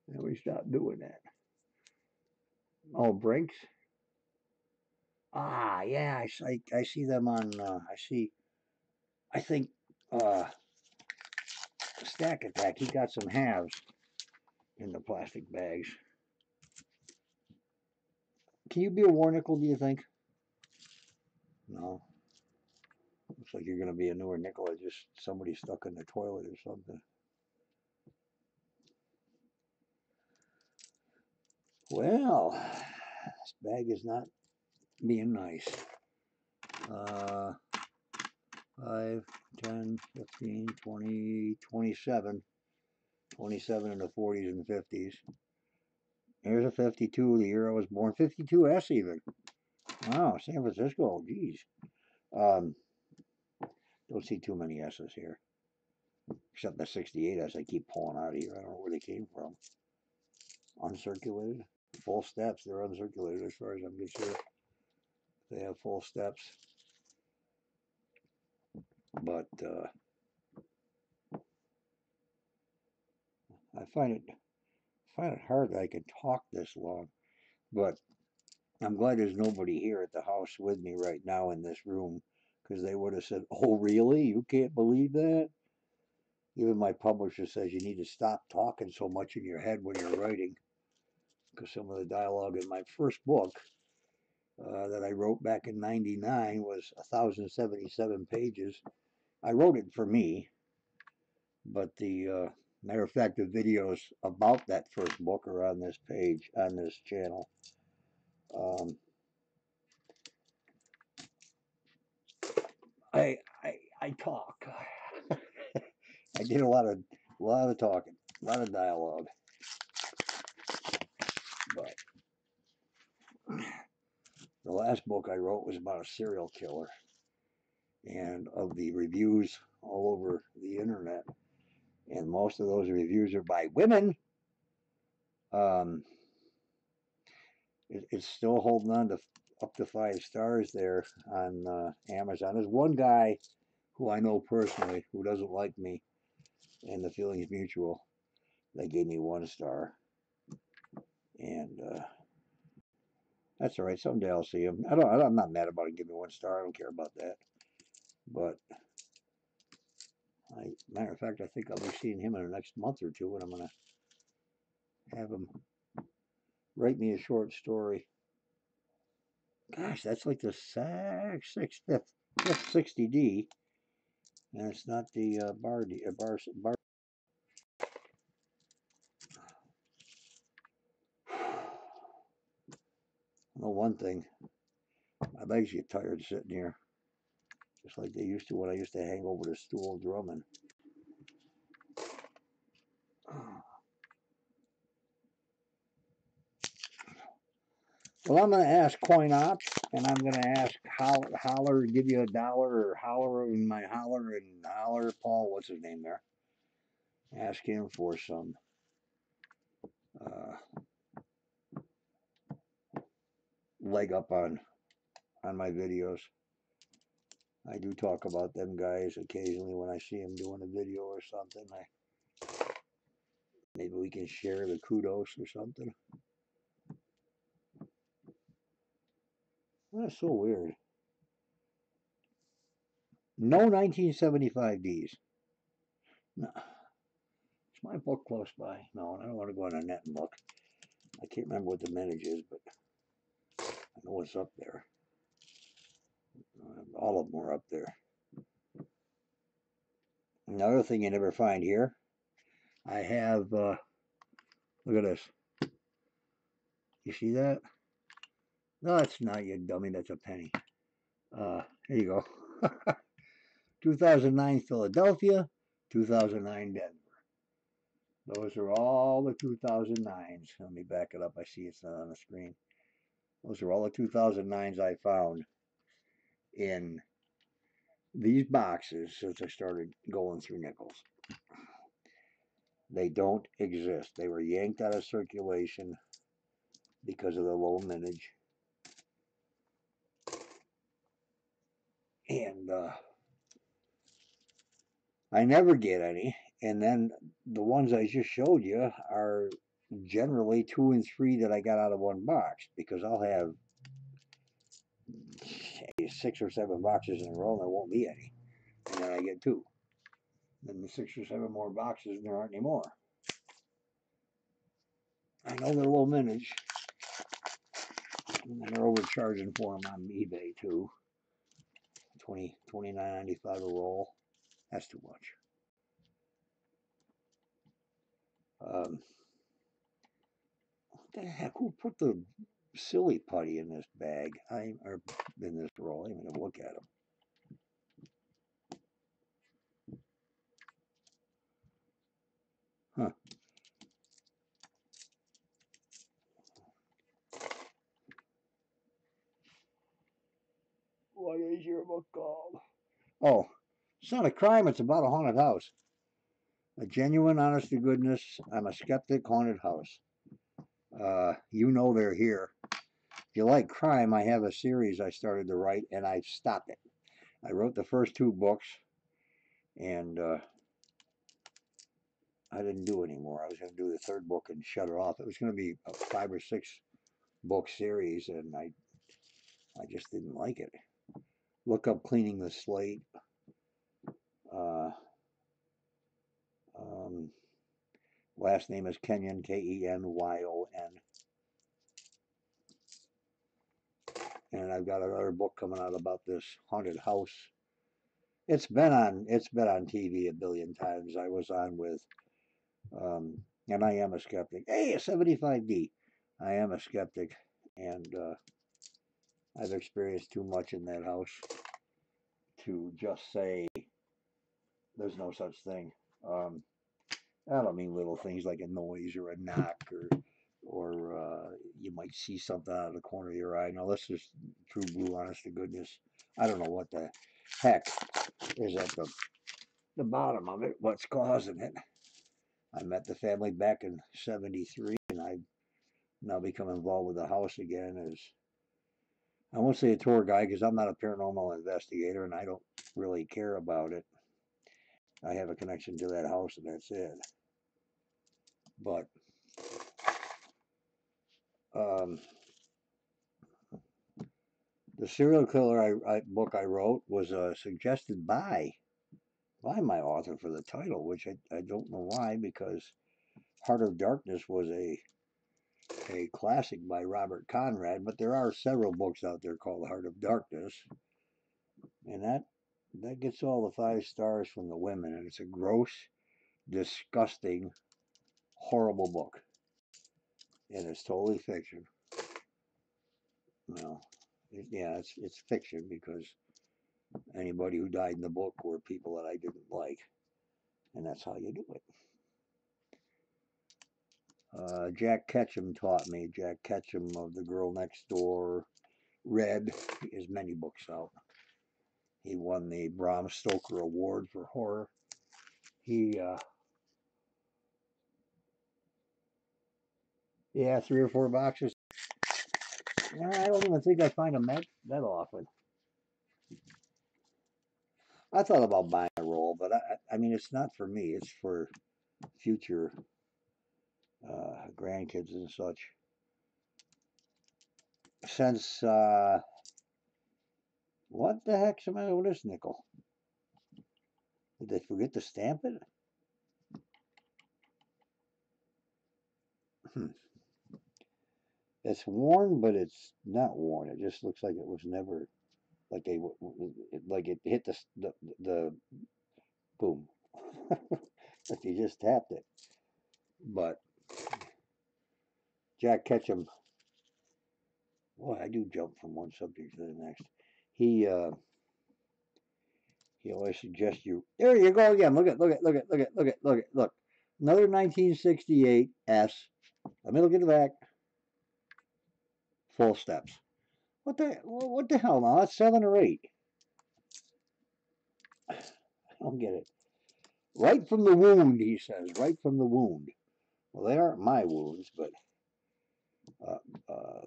And we stopped doing that. Oh, Brinks. Ah, yeah, I see them on. I think uh, Stack Attack. He got some halves in the plastic bags. Can you be a war nickel? Do you think? No. Looks like you're going to be a newer nickel. Just somebody stuck in the toilet or something. Well, this bag is not being nice. 5, 10, 15, 20, 27. 27 in the 40s and 50s. Here's a 52, the year I was born. 52S even. Wow, San Francisco, geez. Don't see too many S's here. Except the 68S I keep pulling out of here. I don't know where they came from. Uncirculated. Full steps, they're uncirculated as far as I'm concerned. They have full steps. But I find it hard that I can talk this long. But I'm glad there's nobody here at the house with me right now in this room, because they would have said, "Oh, really? You can't believe that?" Even my publisher says you need to stop talking so much in your head when you're writing, because some of the dialogue in my first book that I wrote back in '99 was 1,077 pages. I wrote it for me, but the matter of fact, the videos about that first book are on this page, on this channel. Um, I talk. I did a lot of talking, a lot of dialogue. But the last book I wrote was about a serial killer, and of the reviews all over the internet, and most of those reviews are by women. Um, it's still holding on to up to 5 stars there on Amazon. There's one guy who I know personally who doesn't like me, and the feeling is mutual. They gave me 1 star, and that's all right. Someday I'll see him. I'm not mad about it. Give me 1 star. I don't care about that. But matter of fact, I think I'll be seeing him in the next month or two, and I'm gonna have him write me a short story. Gosh, that's like the fifth 60D, and it's not the bar. I know one thing. My legs get tired sitting here, just like they used to when I used to hang over the stool drumming. Well, I'm going to ask Coin Ops, and I'm going to ask Holler, give you $1, or Holler in my Holler, and Holler Paul, what's his name there? Ask him for some uh, leg up on my videos. I do talk about them guys occasionally when I see them doing a video or something. Maybe we can share the kudos or something. That's so weird. No 1975Ds. No. Is my book close by? No, I don't want to go on a net and look. I can't remember what the mintage is, but I know it's up there. All of them are up there. Another thing you never find here, I have, look at this. You see that? No, it's not, you dummy. That's a penny. Here you go. 2009 Philadelphia, 2009 Denver. Those are all the 2009s. Let me back it up. I see it's not on the screen. Those are all the 2009s I found in these boxes since I started going through nickels. They don't exist. They were yanked out of circulation because of the low mintage. And I never get any. And then the ones I just showed you are generally 2 and 3 that I got out of one box, because I'll have 6 or 7 boxes in a row and there won't be any. And then I get 2. Then the 6 or 7 more boxes and there aren't any more. I know they're low mintage. And they're overcharging for them on eBay too. $29.95 a roll. That's too much. What the heck? Who put the silly putty in this bag? Or in this roll? I'm even gonna look at them. Huh. What is your book called? Oh, it's not a crime. It's about a haunted house. A genuine, honest to goodness, I'm a skeptic haunted house. You Know They're Here. If you like crime, I have a series I started to write, and I've stopped it. I wrote the first 2 books, and I didn't do anymore. I was going to do the 3rd book and shut it off. It was going to be a 5 or 6 book series, and I just didn't like it. Look up Cleaning the Slate. Uh, um, last name is Kenyon, Kenyon. And I've got another book coming out about this haunted house. It's been on TV a billion times. I was on with, and I am a skeptic. Hey, a 75D. I am a skeptic, and I've experienced too much in that house to just say there's no such thing. Um, I don't mean little things like a noise or a knock or you might see something out of the corner of your eye. Now, this is true blue, honest to goodness. I don't know what the heck is at the bottom of it, what's causing it. I met the family back in '73, and I've now become involved with the house again as, I won't say a tour guide because I'm not a paranormal investigator and I don't really care about it. I have a connection to that house and that's it. But um, the serial killer book I wrote was suggested by my author for the title, which I don't know why, because Heart of Darkness was a classic by Robert Conrad, but there are several books out there called Heart of Darkness, and that gets all the 5 stars from the women, and it's a gross, disgusting, horrible book, and it's totally fiction. Well, yeah, it's fiction because anybody who died in the book were people that I didn't like, and that's how you do it. Jack Ketchum taught me. Jack Ketchum of The Girl Next Door, read his many books out. He won the Bram Stoker Award for horror. He, yeah, 3 or 4 boxes. I don't even think I find them that often. I thought about buying a roll, but I mean, it's not for me. It's for future grandkids and such. Since, what the heck's the matter with this nickel? Did they forget to stamp it? It's worn, but it's not worn. It just looks like it was never, like it hit the boom. Like you just tapped it. But Jack Ketchum, boy, I do jump from one subject to the next. He always suggests you. There you go again. Look at. Look. Another 1968 S. Let me look at the back. Full steps. What the hell now? That's 7 or 8. I don't get it. Right from the wound, he says. Right from the wound. Well, they aren't my wounds, but uh, uh,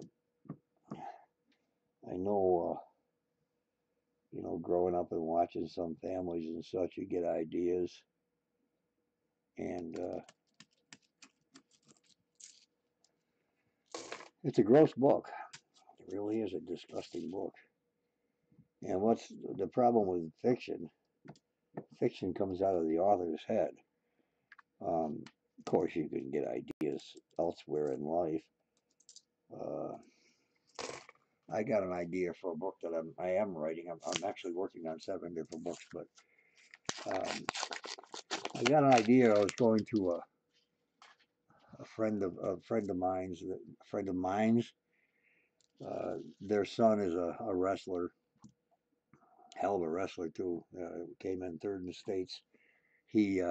I know, growing up and watching some families and such, you get ideas. And it's a gross book. It really is a disgusting book. And what's the problem with fiction? Fiction comes out of the author's head. Of course, you can get ideas elsewhere in life. I got an idea for a book that I am writing. I'm actually working on 7 different books, but I got an idea. I was going to a friend of mine's. Their son is a wrestler, hell of a wrestler too. Came in 3rd in the states. We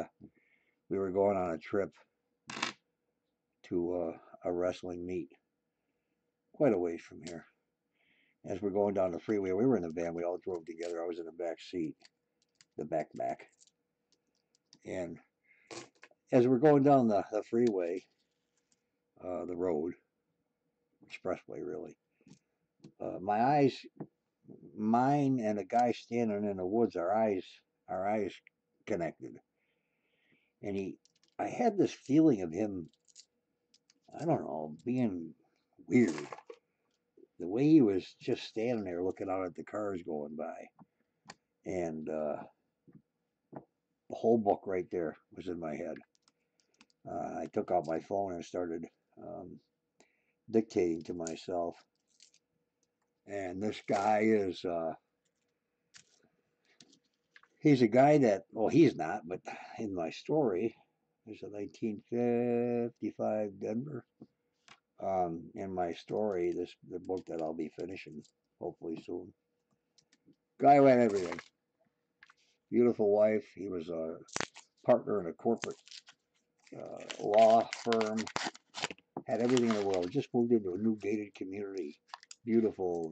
were going on a trip to a wrestling meet, quite a ways from here. As we're going down the freeway, we were in the van. We all drove together. I was in the back seat, the back. And as we're going down the freeway, the road, expressway, really. My eyes, mine and a guy standing in the woods, our eyes connected. And I had this feeling of him, I don't know, being weird. The way he was just standing there looking out at the cars going by. And the whole book right there was in my head. I took out my phone and started dictating to myself. And this guy is, he's a guy that, well, he's not, but in my story, there's a 1955 Denver. In my story, the book that I'll be finishing hopefully soon. Guy who had everything. Beautiful wife. He was a partner in a corporate law firm. Had everything in the world. Just moved into a new gated community. Beautiful,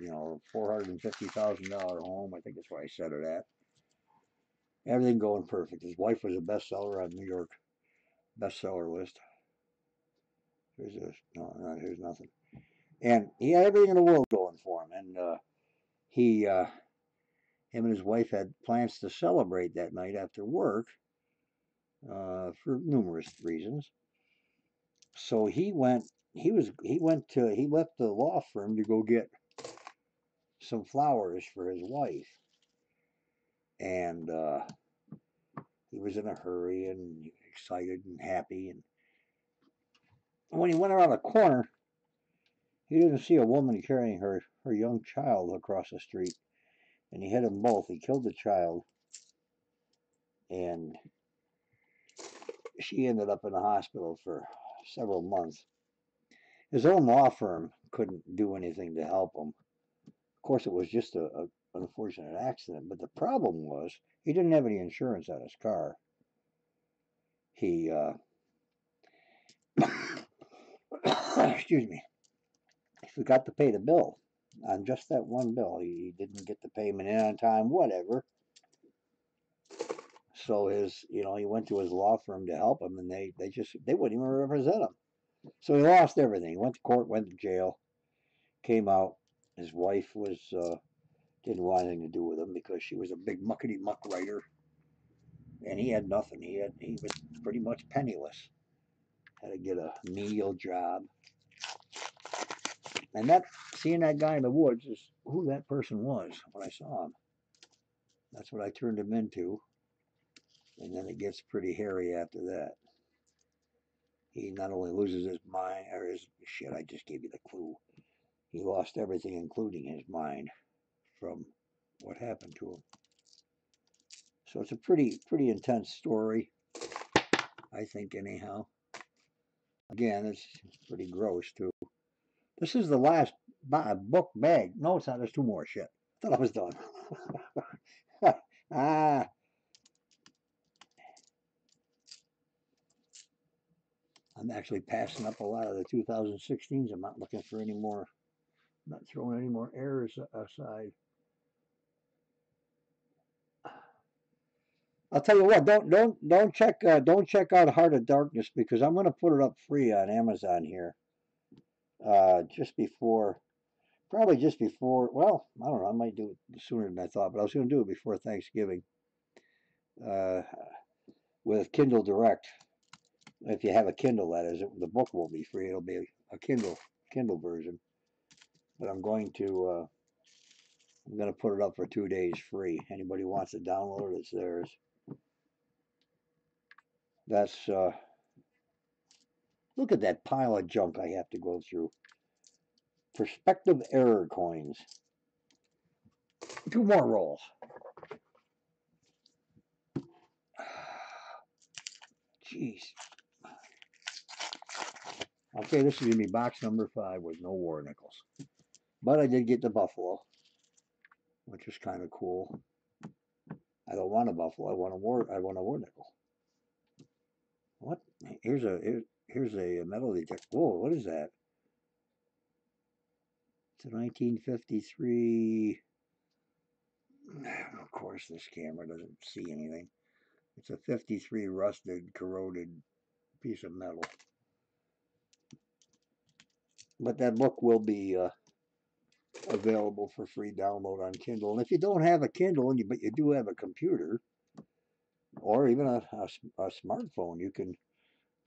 $450,000 home. I think that's where I set it at. Everything going perfect. His wife was a bestseller on New York bestseller list. Here's this. No, here's nothing. And he had everything in the world going for him. And him and his wife had plans to celebrate that night after work for numerous reasons. So he went. He left the law firm to go get some flowers for his wife, and he was in a hurry and excited and happy. And when he went around a corner, he didn't see a woman carrying her young child across the street, and he hit them both. He killed the child, and she ended up in the hospital for several months. His own law firm couldn't do anything to help him. Of course, it was just an unfortunate accident, but the problem was he didn't have any insurance on his car. He, excuse me, he forgot to pay the bill on just that one bill. He didn't get the payment in on time, whatever. So he went to his law firm to help him, and they wouldn't even represent him. So he lost everything. He went to court, went to jail, came out. His wife didn't want anything to do with him because she was a big muckety muck writer, and he had nothing. He was pretty much penniless. Had to get a menial job, and seeing that guy in the woods is who that person was when I saw him. That's what I turned him into, and then it gets pretty hairy after that. He not only loses his mind, or his shit. I just gave you the clue. He lost everything, including his mind, from what happened to him. So it's a pretty intense story, I think, anyhow. Again, it's pretty gross, too. This is the last book bag. No, it's not. There's two more. Shit. I thought I was done. Ah. I'm actually passing up a lot of the 2016s. I'm not looking for any more. I'm not throwing any more errors aside. I'll tell you what. Don't check out Heart of Darkness because I'm going to put it up free on Amazon here. Just before, probably just before. Well, I don't know. I might do it sooner than I thought, but I was going to do it before Thanksgiving. With Kindle Direct. If you have a Kindle, that is, the book won't be free. It'll be a Kindle version. But I'm going to put it up for 2 days free. Anybody wants to download it, it's theirs. That's look at that pile of junk I have to go through. Perspective error coins. 2 more rolls. Jeez. Okay, this is going to be box number 5 with no war nickels. But I did get the Buffalo, which is kind of cool. I don't want a Buffalo. I want a war nickel. What? Here's a metal detector. Whoa, what is that? It's a 1953. Of course, this camera doesn't see anything. It's a 53 rusted, corroded piece of metal. But that book will be available for free download on Kindle. And if you don't have a Kindle, but you do have a computer or even a smartphone, you can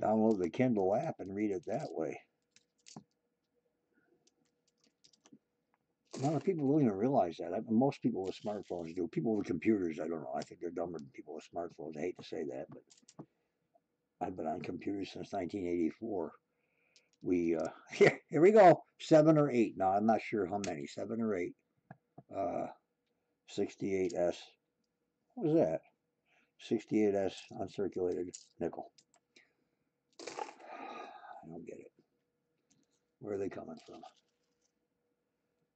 download the Kindle app and read it that way. A lot of people don't even realize that. Most people with smartphones do. People with computers, I don't know. I think they're dumber than people with smartphones. I hate to say that, but I've been on computers since 1984. Here we go. 7 or 8. Now, I'm not sure how many. 7 or 8. 68S. What was that? 68S uncirculated nickel. I don't get it. Where are they coming from?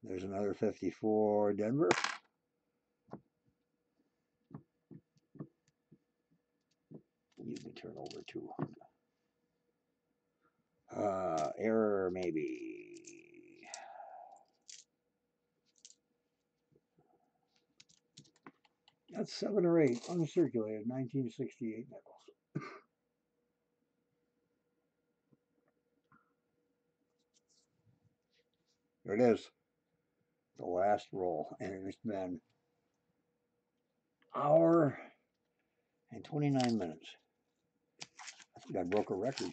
There's another 54 Denver. You can turn over too. Error maybe. That's 7 or 8 uncirculated 1968 nickels. There it is. The last roll. And it's been hour and 29 minutes. I think I broke a record.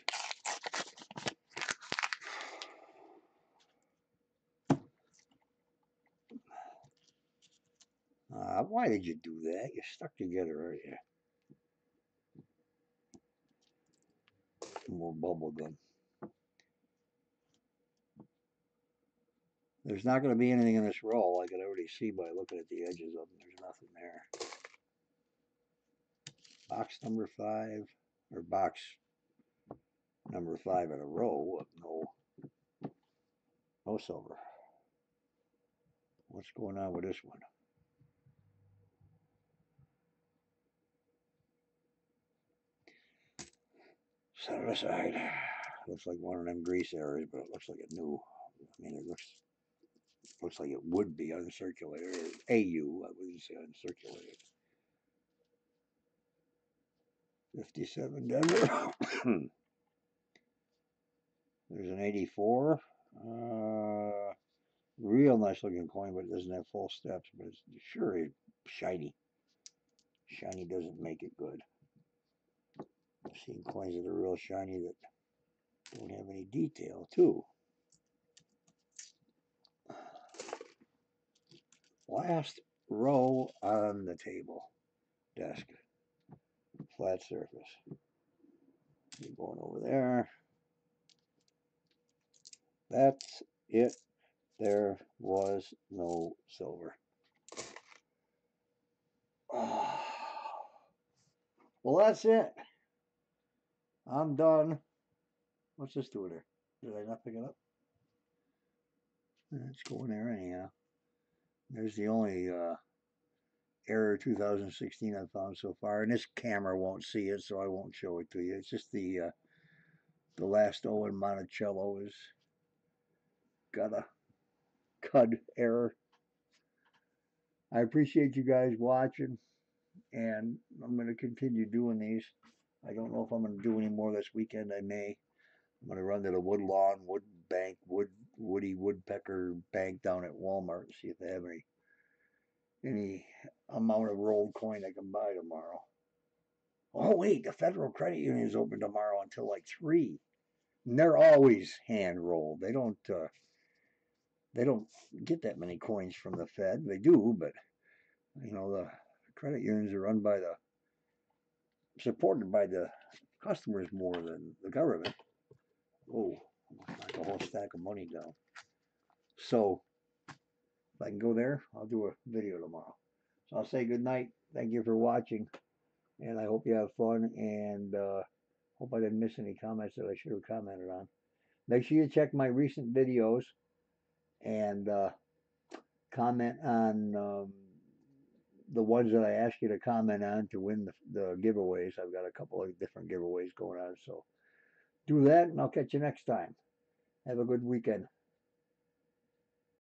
Why did you do that? You're stuck together, aren't you? More bubble gum. There's not going to be anything in this roll. I can already see by looking at the edges of them. There's nothing there. Box number 5, or box number 5 in a row. No silver. What's going on with this one? Set it aside. Looks like one of them grease areas, but it looks like a new. I mean, it looks like it would be uncirculated. AU, I wouldn't say uncirculated. 57 Denver. There's an 84. Real nice looking coin, but it doesn't have full steps. But it's sure shiny. Shiny doesn't make it good. I've seen coins that are real shiny that don't have any detail too. Last row on the table. Desk. Flat surface. Keep going over there. That's it. There was no silver. Oh. Well, that's it. I'm done. What's this doing there? Did I not pick it up? It's going there anyhow. There's the only error 2016 I've found so far, and this camera won't see it, so I won't show it to you. It's just the last O in Monticello is got a CUD error. I appreciate you guys watching, and I'm going to continue doing these. I don't know if I'm going to do any more this weekend. I may. I'm going to run to the Woodlawn, Wood Bank, Woody Woodpecker Bank down at Walmart and see if they have any amount of rolled coin I can buy tomorrow. Oh wait, the Federal Credit Union is open tomorrow until like 3. And they're always hand rolled. They don't get that many coins from the Fed. They do, but you know the credit unions are run by supported by the customers more than the government. Oh, knock a whole stack of money down. So if I can go there, I'll do a video tomorrow. So I'll say good night. Thank you for watching, and I hope you have fun, and hope I didn't miss any comments that I should have commented on. Make sure you check my recent videos and comment on the ones that I asked you to comment on to win the giveaways. I've got a couple of different giveaways going on, so do that, and I'll catch you next time. Have a good weekend.